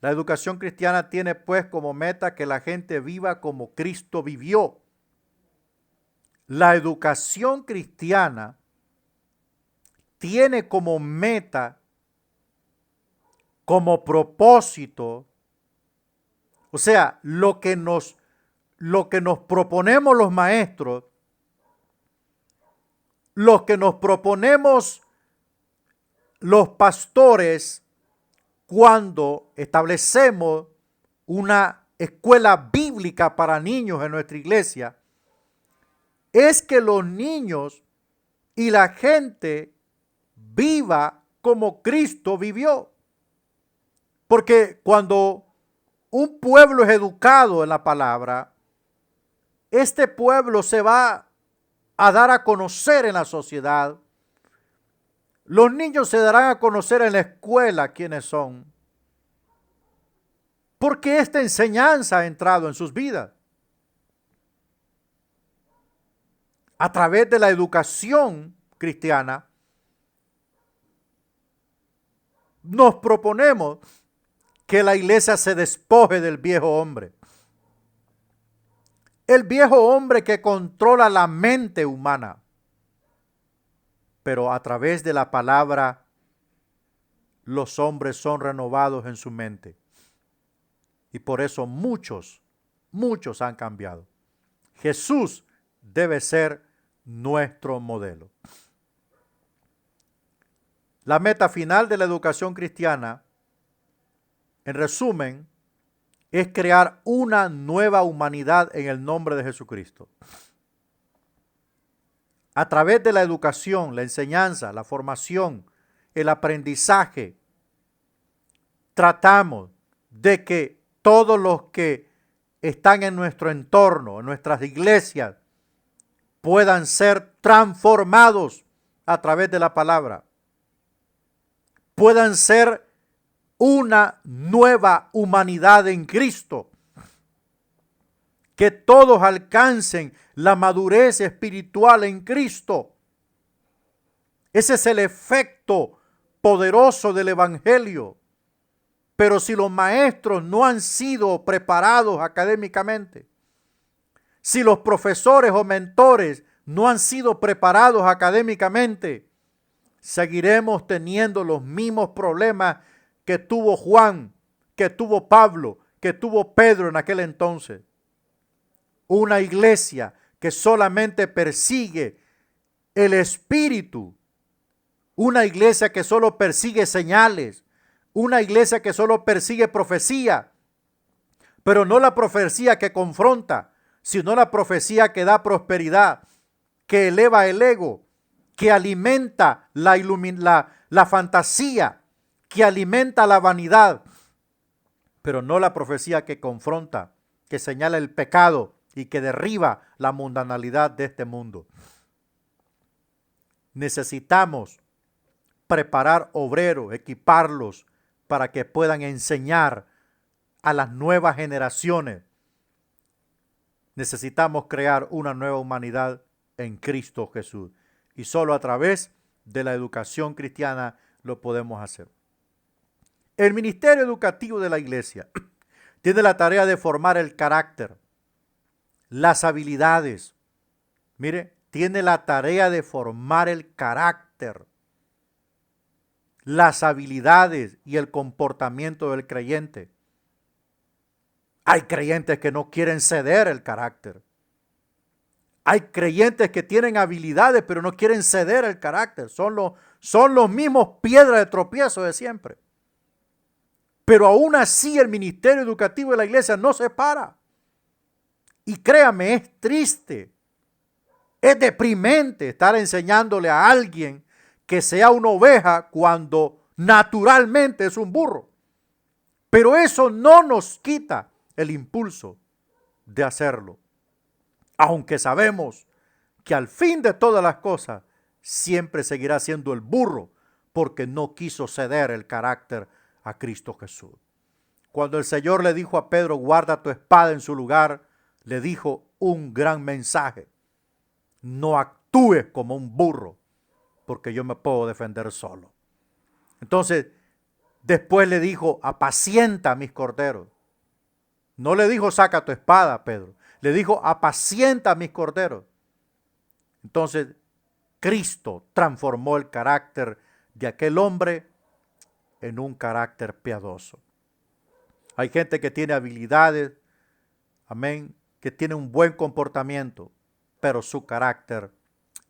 La educación cristiana tiene pues como meta que la gente viva como Cristo vivió. La educación cristiana tiene como meta, como propósito, o sea, lo que nos proponemos los maestros, lo que nos proponemos los pastores cuando establecemos una escuela bíblica para niños en nuestra iglesia, es que los niños y la gente viva como Cristo vivió. Porque cuando un pueblo es educado en la palabra, este pueblo se va a dar a conocer en la sociedad. Los niños se darán a conocer en la escuela quiénes son. Porque esta enseñanza ha entrado en sus vidas. A través de la educación cristiana, nos proponemos que la iglesia se despoje del viejo hombre. El viejo hombre que controla la mente humana. Pero a través de la palabra, los hombres son renovados en su mente. Y por eso muchos han cambiado. Jesús debe ser nuestro modelo. La meta final de la educación cristiana, en resumen, es crear una nueva humanidad en el nombre de Jesucristo. A través de la educación, la enseñanza, la formación, el aprendizaje, tratamos de que todos los que están en nuestro entorno, en nuestras iglesias, puedan ser transformados a través de la palabra. Puedan ser una nueva humanidad en Cristo. Que todos alcancen la madurez espiritual en Cristo. Ese es el efecto poderoso del Evangelio. Pero si los maestros no han sido preparados académicamente, si los profesores o mentores no han sido preparados académicamente, seguiremos teniendo los mismos problemas que tuvo Juan, que tuvo Pablo, que tuvo Pedro en aquel entonces. Una iglesia que solamente persigue el espíritu, una iglesia que solo persigue señales, una iglesia que solo persigue profecía, pero no la profecía que confronta, sino la profecía que da prosperidad, que eleva el ego, que alimenta la fantasía, que alimenta la vanidad, pero no la profecía que confronta, que señala el pecado y que derriba la mundanalidad de este mundo. Necesitamos preparar obreros, equiparlos para que puedan enseñar a las nuevas generaciones. Necesitamos crear una nueva humanidad en Cristo Jesús. Y solo a través de la educación cristiana lo podemos hacer. El ministerio educativo de la iglesia tiene la tarea de formar el carácter, las habilidades. Mire, tiene la tarea de formar el carácter, las habilidades y el comportamiento del creyente. Hay creyentes que no quieren ceder el carácter. Hay creyentes que tienen habilidades pero no quieren ceder el carácter. Son los mismos piedras de tropiezo de siempre. Pero aún así el ministerio educativo de la iglesia no se para. Y créame, es triste, es deprimente estar enseñándole a alguien que sea una oveja cuando naturalmente es un burro. Pero eso no nos quita el impulso de hacerlo. Aunque sabemos que al fin de todas las cosas siempre seguirá siendo el burro porque no quiso ceder el carácter a Cristo Jesús. Cuando el Señor le dijo a Pedro, guarda tu espada en su lugar, le dijo un gran mensaje. No actúes como un burro porque yo me puedo defender solo. Entonces, después le dijo, apacienta mis corderos. No le dijo, saca tu espada, Pedro. Le dijo, apacienta mis corderos. Entonces, Cristo transformó el carácter de aquel hombre en un carácter piadoso. Hay gente que tiene habilidades, amén, que tiene un buen comportamiento, pero su carácter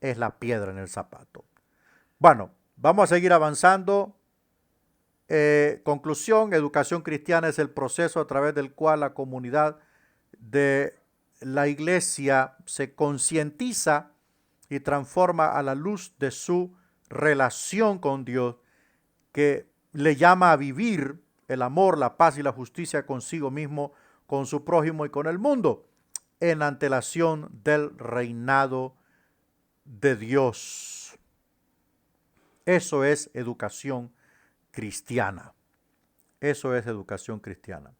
es la piedra en el zapato. Bueno, vamos a seguir avanzando. Conclusión, educación cristiana es el proceso a través del cual la comunidad de la iglesia se concientiza y transforma a la luz de su relación con Dios, que le llama a vivir el amor, la paz y la justicia consigo mismo, con su prójimo y con el mundo, en antelación del reinado de Dios. Eso es educación cristiana. Eso es educación cristiana.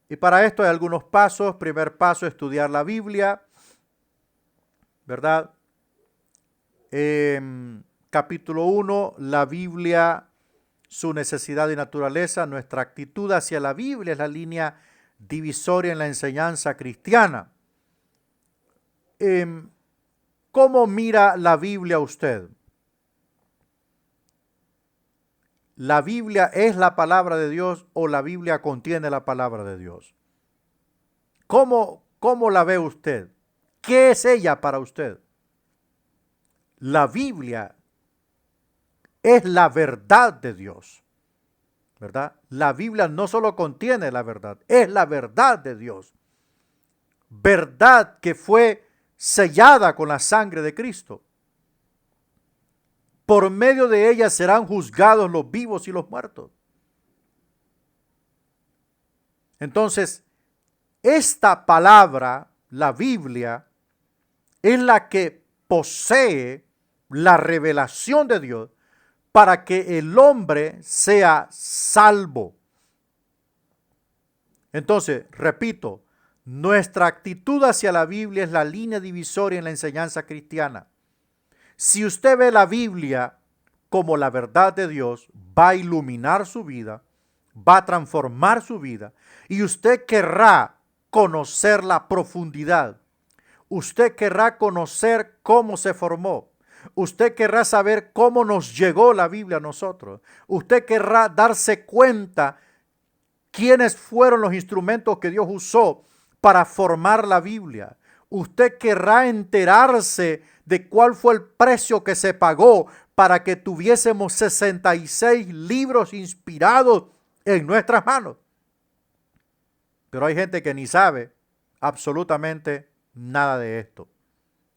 Y para esto hay algunos pasos. Primer paso, estudiar la Biblia, ¿verdad? Capítulo 1, la Biblia su necesidad y naturaleza, nuestra actitud hacia la Biblia es la línea divisoria en la enseñanza cristiana. ¿Cómo mira la Biblia usted? ¿La Biblia es la palabra de Dios o la Biblia contiene la palabra de Dios? ¿Cómo la ve usted? ¿Qué es ella para usted? La Biblia es la verdad de Dios, ¿verdad? La Biblia no solo contiene la verdad, es la verdad de Dios. Verdad que fue sellada con la sangre de Cristo. Por medio de ella serán juzgados los vivos y los muertos. Entonces, esta palabra, la Biblia, es la que posee la revelación de Dios para que el hombre sea salvo. Entonces, repito, nuestra actitud hacia la Biblia es la línea divisoria en la enseñanza cristiana. Si usted ve la Biblia como la verdad de Dios, va a iluminar su vida, va a transformar su vida y usted querrá conocer la profundidad. Usted querrá conocer cómo se formó. Usted querrá saber cómo nos llegó la Biblia a nosotros. Usted querrá darse cuenta quiénes fueron los instrumentos que Dios usó para formar la Biblia. Usted querrá enterarse de cuál fue el precio que se pagó para que tuviésemos 66 libros inspirados en nuestras manos. Pero hay gente que ni sabe absolutamente nada de esto.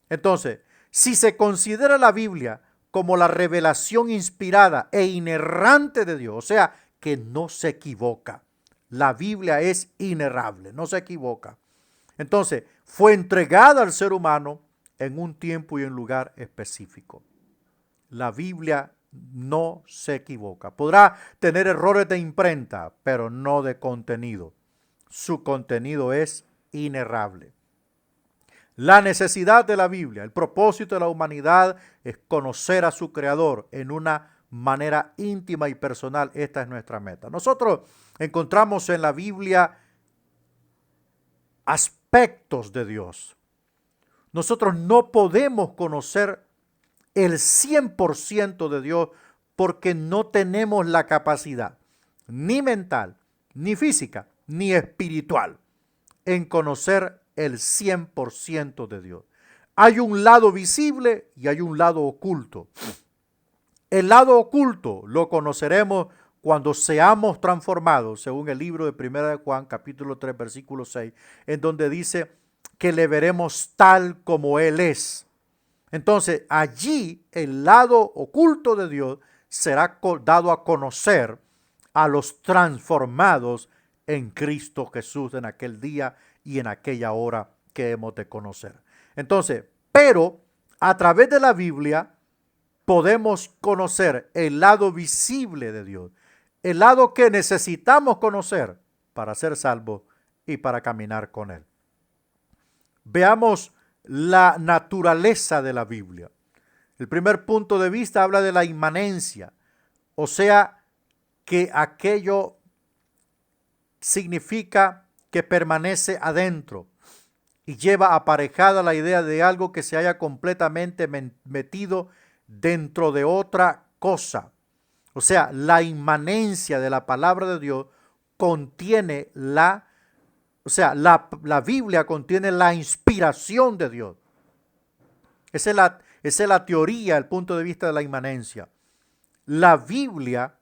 Entonces, si se considera la Biblia como la revelación inspirada e inerrante de Dios, o sea, que no se equivoca. La Biblia es inerrable, no se equivoca. Entonces, fue entregada al ser humano en un tiempo y un lugar específico. La Biblia no se equivoca. Podrá tener errores de imprenta, pero no de contenido. Su contenido es inerrable. La necesidad de la Biblia, el propósito de la humanidad es conocer a su Creador en una manera íntima y personal. Esta es nuestra meta. Nosotros encontramos en la Biblia aspectos de Dios. Nosotros no podemos conocer el 100% de Dios porque no tenemos la capacidad ni mental, ni física, ni espiritual en conocer el 100% de Dios. Hay un lado visible y hay un lado oculto. El lado oculto lo conoceremos cuando seamos transformados, según el libro de 1 de Juan, capítulo 3, versículo 6, en donde dice que le veremos tal como Él es. Entonces, allí el lado oculto de Dios será dado a conocer a los transformados en Cristo Jesús en aquel día y en aquella hora que hemos de conocer. Entonces, pero a través de la Biblia podemos conocer el lado visible de Dios, el lado que necesitamos conocer para ser salvos y para caminar con Él. Veamos la naturaleza de la Biblia. El primer punto de vista habla de la inmanencia, o sea, que aquello significa que permanece adentro y lleva aparejada la idea de algo que se haya completamente metido dentro de otra cosa. O sea, la inmanencia de la palabra de Dios contiene la Biblia contiene la inspiración de Dios. Esa es la teoría, el punto de vista de la inmanencia. La Biblia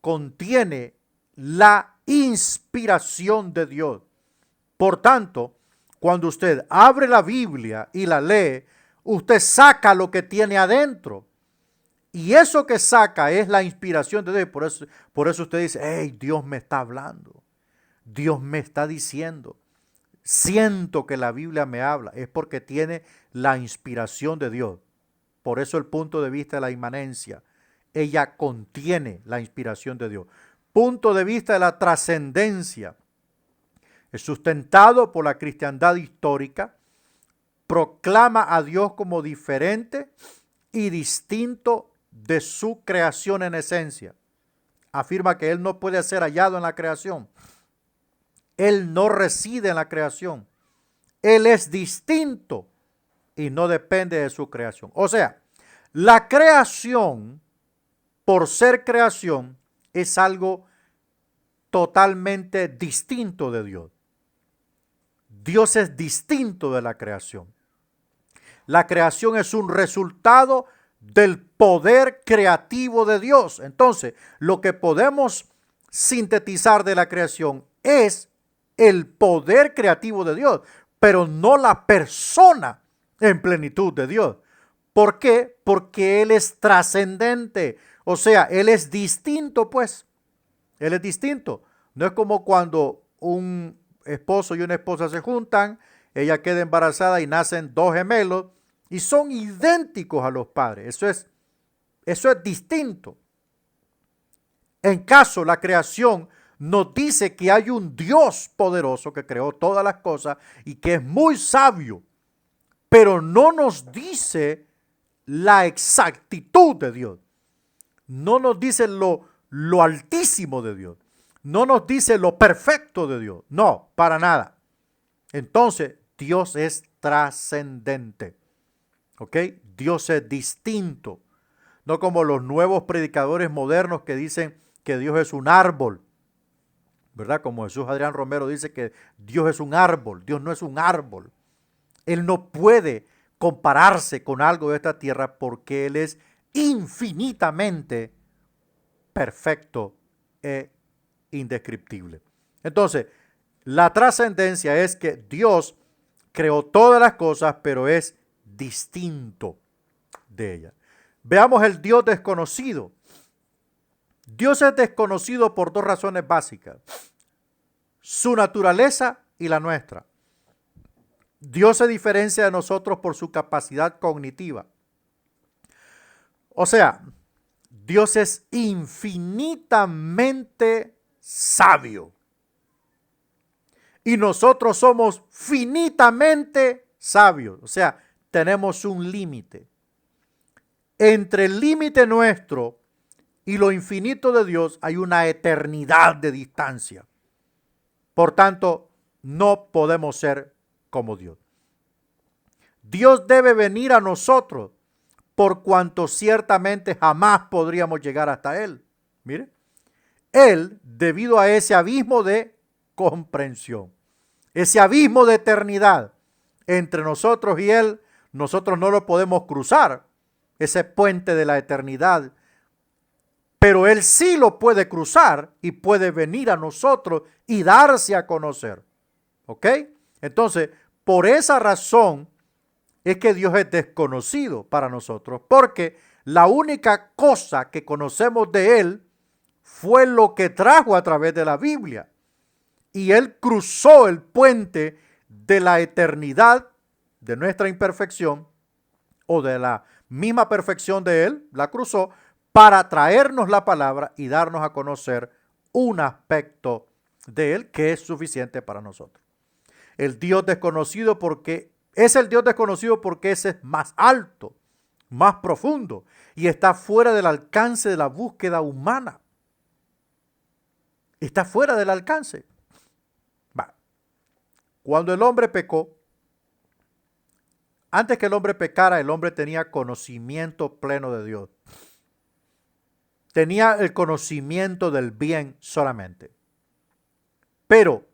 contiene la inspiración de Dios. Por tanto, cuando usted abre la Biblia y la lee, usted saca lo que tiene adentro. Y eso que saca es la inspiración de Dios. Por eso usted dice, hey, Dios me está hablando. Dios me está diciendo. Siento que la Biblia me habla. Es porque tiene la inspiración de Dios. Por eso el punto de vista de la inmanencia. Ella contiene la inspiración de Dios. Punto de vista de la trascendencia. Es sustentado por la cristiandad histórica. Proclama a Dios como diferente y distinto de su creación en esencia. afirma que Él no puede ser hallado en la creación. Él no reside en la creación. Él es distinto y no depende de su creación. O sea, la creación, por ser creación, es algo totalmente distinto de Dios. Dios es distinto de la creación. La creación es un resultado del poder creativo de Dios. Entonces, lo que podemos sintetizar de la creación es el poder creativo de Dios, pero no la persona en plenitud de Dios. ¿Por qué? Porque Él es trascendente. O sea, Él es distinto, pues. Él es distinto. No es como cuando un esposo y una esposa se juntan, ella queda embarazada y nacen dos gemelos y son idénticos a los padres. Eso es distinto. En caso la creación nos dice que hay un Dios poderoso que creó todas las cosas y que es muy sabio, pero no nos dice la exactitud de Dios. No nos dice lo altísimo de Dios. No nos dice lo perfecto de Dios. No, para nada. Entonces, Dios es trascendente. ¿Ok? Dios es distinto. No como los nuevos predicadores modernos que dicen que Dios es un árbol. ¿Verdad? Como Jesús Adrián Romero dice que Dios es un árbol. Dios no es un árbol. Él no puede compararse con algo de esta tierra porque Él es infinitamente perfecto e indescriptible. Entonces, la trascendencia es que Dios creó todas las cosas, pero es distinto de ellas. Veamos el Dios desconocido. Dios es desconocido por dos razones básicas: su naturaleza y la nuestra. Dios se diferencia de nosotros por su capacidad cognitiva. O sea, Dios es infinitamente sabio. Y nosotros somos finitamente sabios. O sea, tenemos un límite. Entre el límite nuestro y lo infinito de Dios hay una eternidad de distancia. Por tanto, no podemos ser como Dios. Dios debe venir a nosotros por cuanto ciertamente jamás podríamos llegar hasta Él. Mire, Él, debido a ese abismo de comprensión, ese abismo de eternidad entre nosotros y Él, nosotros no lo podemos cruzar, ese puente de la eternidad, pero Él sí lo puede cruzar y puede venir a nosotros y darse a conocer. ¿Ok? Entonces, por esa razón es que Dios es desconocido para nosotros, porque la única cosa que conocemos de Él fue lo que trajo a través de la Biblia. Y Él cruzó el puente de la eternidad, de nuestra imperfección, o de la misma perfección de Él, la cruzó para traernos la palabra y darnos a conocer un aspecto de Él que es suficiente para nosotros. El Dios desconocido es el Dios desconocido porque ese es más alto, más profundo y está fuera del alcance de la búsqueda humana. Está fuera del alcance. Cuando el hombre pecó, antes que el hombre pecara, el hombre tenía conocimiento pleno de Dios. Tenía el conocimiento del bien solamente. Pero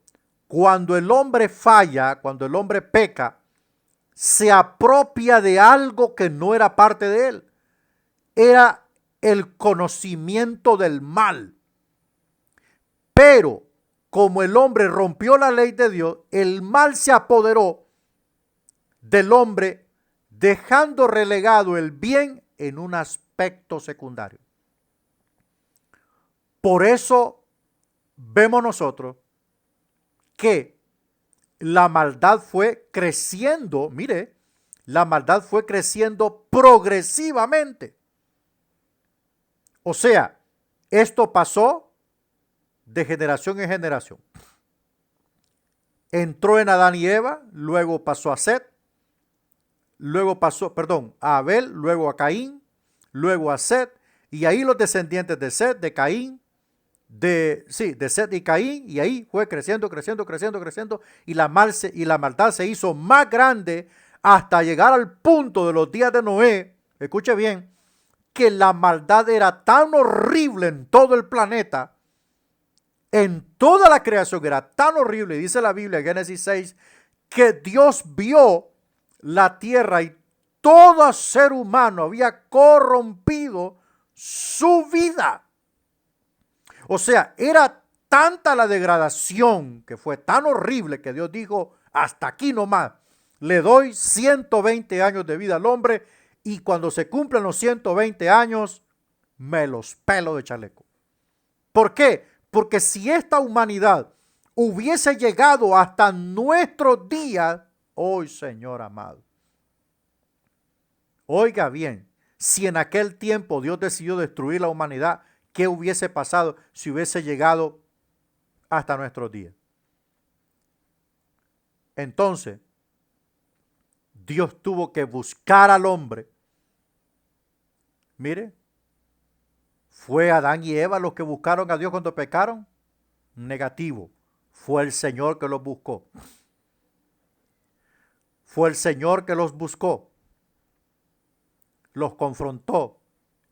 cuando el hombre falla, cuando el hombre peca, se apropia de algo que no era parte de él. Era el conocimiento del mal. Pero como el hombre rompió la ley de Dios, el mal se apoderó del hombre, dejando relegado el bien en un aspecto secundario. Por eso vemos nosotros que la maldad fue creciendo, mire, la maldad fue creciendo progresivamente. O sea, esto pasó de generación en generación. Entró en Adán y Eva, luego pasó a Set, luego pasó, a Abel, luego a Caín, luego a Set, y ahí los descendientes de Set, de Caín, de Set y Caín, y ahí fue creciendo, creciendo, creciendo, creciendo, y la maldad se hizo más grande hasta llegar al punto de los días de Noé. Escuche bien, que la maldad era tan horrible en todo el planeta, en toda la creación era tan horrible, dice la Biblia en Génesis 6, que Dios vio la tierra y todo ser humano había corrompido su vida. O sea, era tanta la degradación que fue tan horrible que Dios dijo, hasta aquí nomás, le doy 120 años de vida al hombre y cuando se cumplan los 120 años, me los pelo de chaleco. ¿Por qué? Porque si esta humanidad hubiese llegado hasta nuestros días, hoy, Señor amado, oiga bien, si en aquel tiempo Dios decidió destruir la humanidad, ¿qué hubiese pasado si hubiese llegado hasta nuestros días? Entonces, Dios tuvo que buscar al hombre. Mire, ¿fue Adán y Eva los que buscaron a Dios cuando pecaron? Negativo. Fue el Señor que los buscó. Fue el Señor que los buscó, los confrontó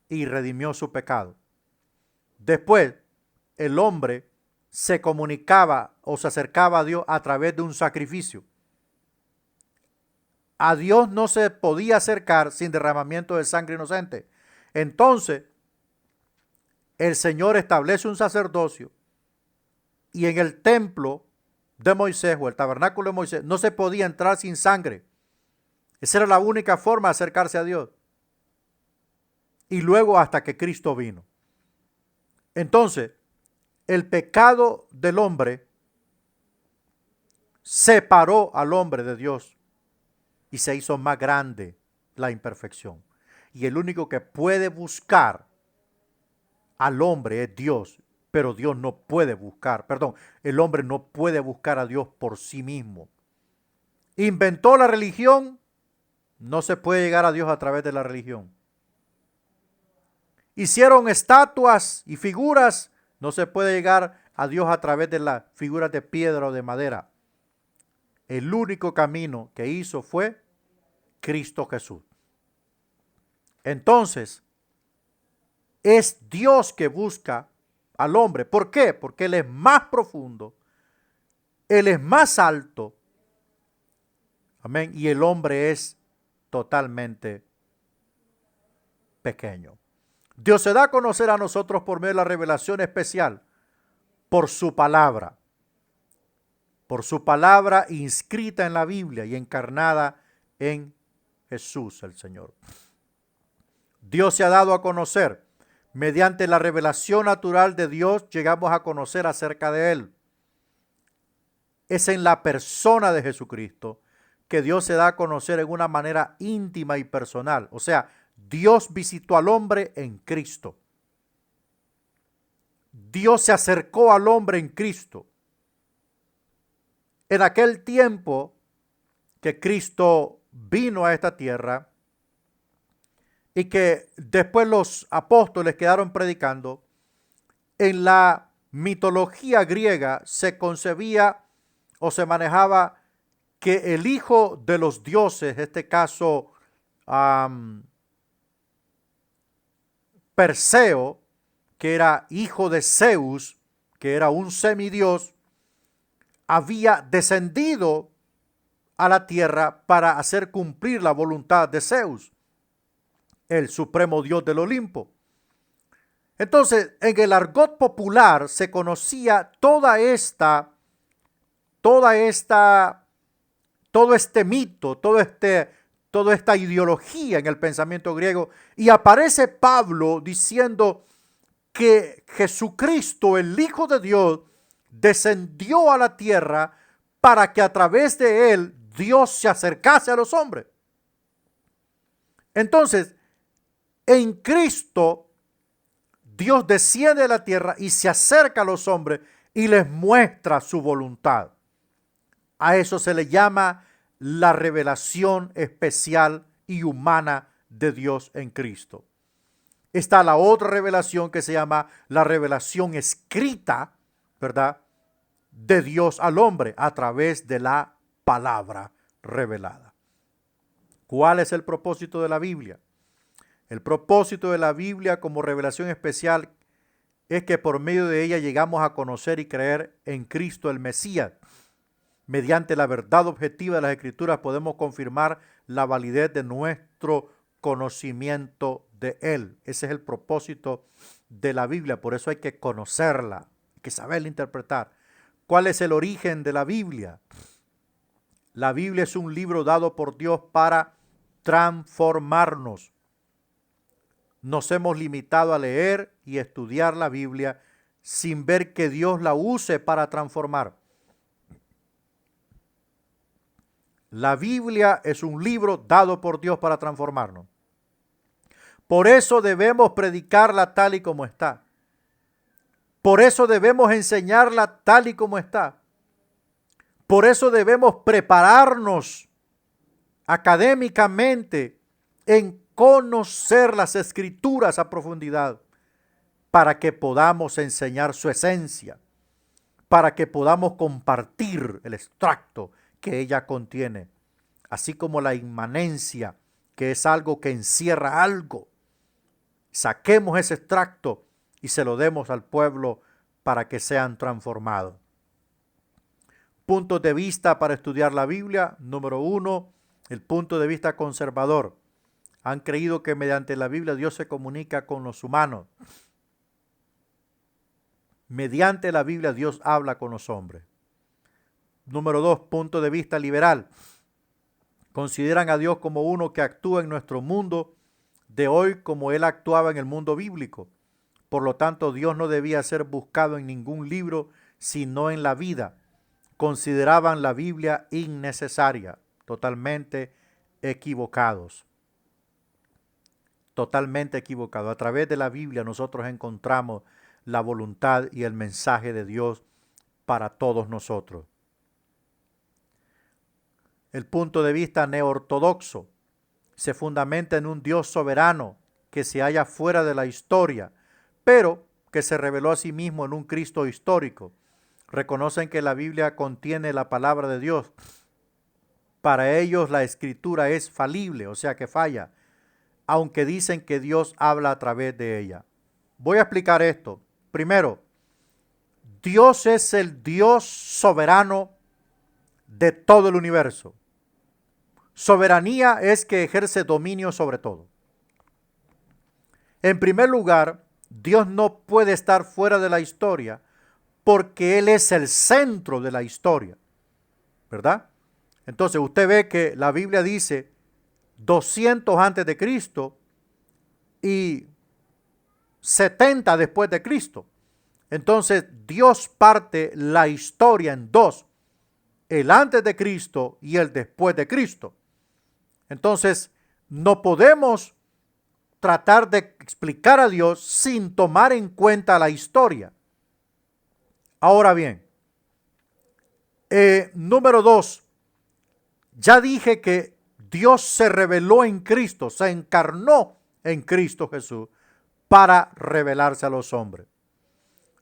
y redimió su pecado. Después, el hombre se comunicaba o se acercaba a Dios a través de un sacrificio. A Dios no se podía acercar sin derramamiento de sangre inocente. Entonces, el Señor establece un sacerdocio y en el templo de Moisés o el tabernáculo de Moisés no se podía entrar sin sangre. Esa era la única forma de acercarse a Dios. Y luego hasta que Cristo vino. Entonces, el pecado del hombre separó al hombre de Dios y se hizo más grande la imperfección. Y el único que puede buscar al hombre es Dios, pero Dios no puede buscar, el hombre no puede buscar a Dios por sí mismo. Inventó la religión, no se puede llegar a Dios a través de la religión. Hicieron estatuas y figuras, no se puede llegar a Dios a través de las figuras de piedra o de madera. El único camino que hizo fue Cristo Jesús. Entonces, es Dios que busca al hombre. ¿Por qué? Porque Él es más profundo, Él es más alto. Amén. Y el hombre es totalmente pequeño. Dios se da a conocer a nosotros por medio de la revelación especial, por su palabra inscrita en la Biblia y encarnada en Jesús el Señor. Dios se ha dado a conocer. Mediante la revelación natural de Dios llegamos a conocer acerca de Él. Es en la persona de Jesucristo que Dios se da a conocer en una manera íntima y personal. O sea, Dios visitó al hombre en Cristo. Dios se acercó al hombre en Cristo. En aquel tiempo que Cristo vino a esta tierra y que después los apóstoles quedaron predicando, en la mitología griega se concebía o se manejaba que el hijo de los dioses, en este caso Perseo, que era hijo de Zeus, que era un semidios, había descendido a la tierra para hacer cumplir la voluntad de Zeus, el supremo dios del Olimpo. Entonces, en el argot popular se conocía todo este mito, toda esta ideología en el pensamiento griego, y aparece Pablo diciendo que Jesucristo, el Hijo de Dios, descendió a la tierra para que a través de él Dios se acercase a los hombres. Entonces, en Cristo, Dios desciende a la tierra y se acerca a los hombres y les muestra su voluntad. A eso se le llama la revelación especial y humana de Dios en Cristo. está la otra revelación que se llama la revelación escrita, ¿verdad?, de Dios al hombre a través de la palabra revelada. ¿Cuál es el propósito de la Biblia? El propósito de la Biblia como revelación especial es que por medio de ella llegamos a conocer y creer en Cristo el Mesías. Mediante la verdad objetiva de las Escrituras podemos confirmar la validez de nuestro conocimiento de Él. Ese es el propósito de la Biblia, por eso hay que conocerla, hay que saberla interpretar. ¿Cuál es el origen de la Biblia? La Biblia es un libro dado por Dios para transformarnos. Nos hemos limitado a leer y estudiar la Biblia sin ver que Dios la use para transformar. La Biblia es un libro dado por Dios para transformarnos. Por eso debemos predicarla tal y como está. Por eso debemos enseñarla tal y como está. Por eso debemos prepararnos académicamente en conocer las Escrituras a profundidad para que podamos enseñar su esencia, para que podamos compartir el extracto que ella contiene, así como la inmanencia, que es algo que encierra algo. Saquemos ese extracto y se lo demos al pueblo para que sean transformados. Puntos de vista para estudiar la Biblia. Número 1, el punto de vista conservador. Han creído que mediante la Biblia Dios se comunica con los humanos. Mediante la Biblia Dios habla con los hombres. Número 2, punto de vista liberal. Consideran a Dios como uno que actúa en nuestro mundo de hoy como Él actuaba en el mundo bíblico. Por lo tanto, Dios no debía ser buscado en ningún libro, sino en la vida. Consideraban la Biblia innecesaria. Totalmente equivocados. Totalmente equivocados. A través de la Biblia nosotros encontramos la voluntad y el mensaje de Dios para todos nosotros. El punto de vista neortodoxo se fundamenta en un Dios soberano que se halla fuera de la historia, pero que se reveló a sí mismo en un Cristo histórico. Reconocen que la Biblia contiene la palabra de Dios. Para ellos la escritura es falible, o sea que falla, aunque dicen que Dios habla a través de ella. Voy a explicar esto. Primero, Dios es el Dios soberano de todo el universo. Soberanía es que ejerce dominio sobre todo. En primer lugar, Dios no puede estar fuera de la historia porque Él es el centro de la historia, ¿verdad? Entonces usted ve que la Biblia dice 200 antes de Cristo y 70 después de Cristo. Entonces Dios parte la historia en dos, el antes de Cristo y el después de Cristo. Entonces no podemos tratar de explicar a Dios sin tomar en cuenta la historia. Ahora bien, número 2, ya dije que Dios se reveló en Cristo, se encarnó en Cristo Jesús para revelarse a los hombres.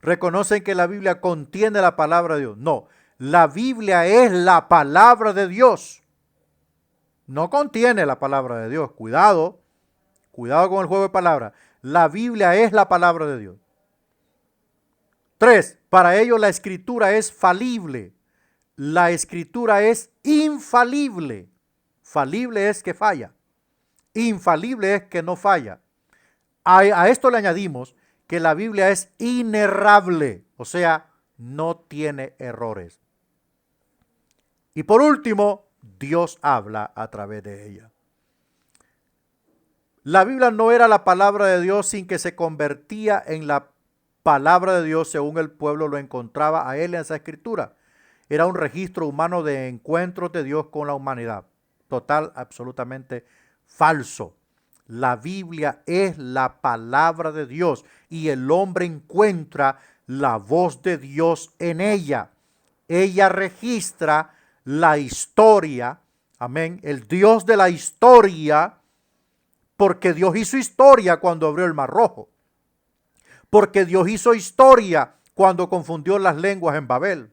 ¿Reconocen que la Biblia contiene la palabra de Dios? No, la Biblia es la palabra de Dios. No contiene la palabra de Dios. Cuidado con el juego de palabras. La Biblia es la palabra de Dios. 3, para ellos la escritura es falible. La escritura es infalible. Falible es que falla. Infalible es que no falla. A esto le añadimos que la Biblia es inerrable, o sea, no tiene errores. Y por último, Dios habla a través de ella. La Biblia no era la palabra de Dios sin que se convertía en la palabra de Dios según el pueblo lo encontraba a Él en esa escritura. Era un registro humano de encuentros de Dios con la humanidad. Total, absolutamente falso. La Biblia es la palabra de Dios y el hombre encuentra la voz de Dios en ella. Ella registra la historia, amén, el Dios de la historia Porque Dios hizo historia cuando abrió el Mar Rojo. Porque Dios hizo historia cuando confundió las lenguas en Babel.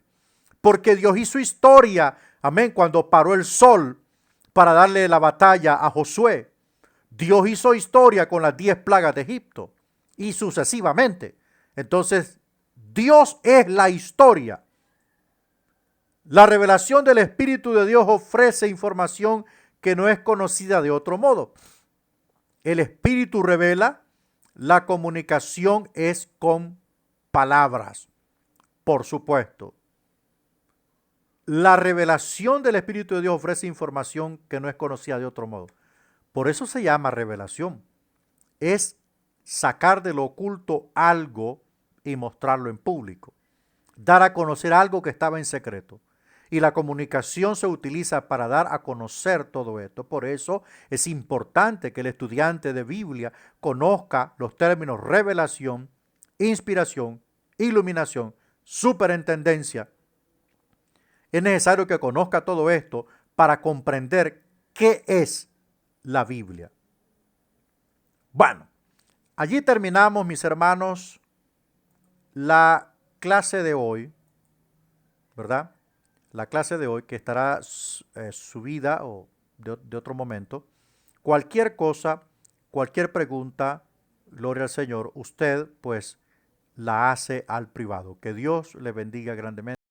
Porque Dios hizo historia, amén, cuando paró el sol para darle la batalla a Josué. Dios hizo historia con las 10 plagas de Egipto y sucesivamente. Entonces, Dios es la historia. La revelación del Espíritu de Dios ofrece información que no es conocida de otro modo. El Espíritu revela, la comunicación es con palabras, por supuesto. La revelación del Espíritu de Dios ofrece información que no es conocida de otro modo. Por eso se llama revelación. Es sacar de lo oculto algo y mostrarlo en público. Dar a conocer algo que estaba en secreto. Y la comunicación se utiliza para dar a conocer todo esto. Por eso es importante que el estudiante de Biblia conozca los términos revelación, inspiración, iluminación, superintendencia. Es necesario que conozca todo esto para comprender qué es la Biblia. Bueno, allí terminamos, mis hermanos, la clase de hoy, ¿verdad? La clase de hoy que estará subida o de otro momento. Cualquier cosa, cualquier pregunta, gloria al Señor, usted pues la hace al privado. Que Dios le bendiga grandemente.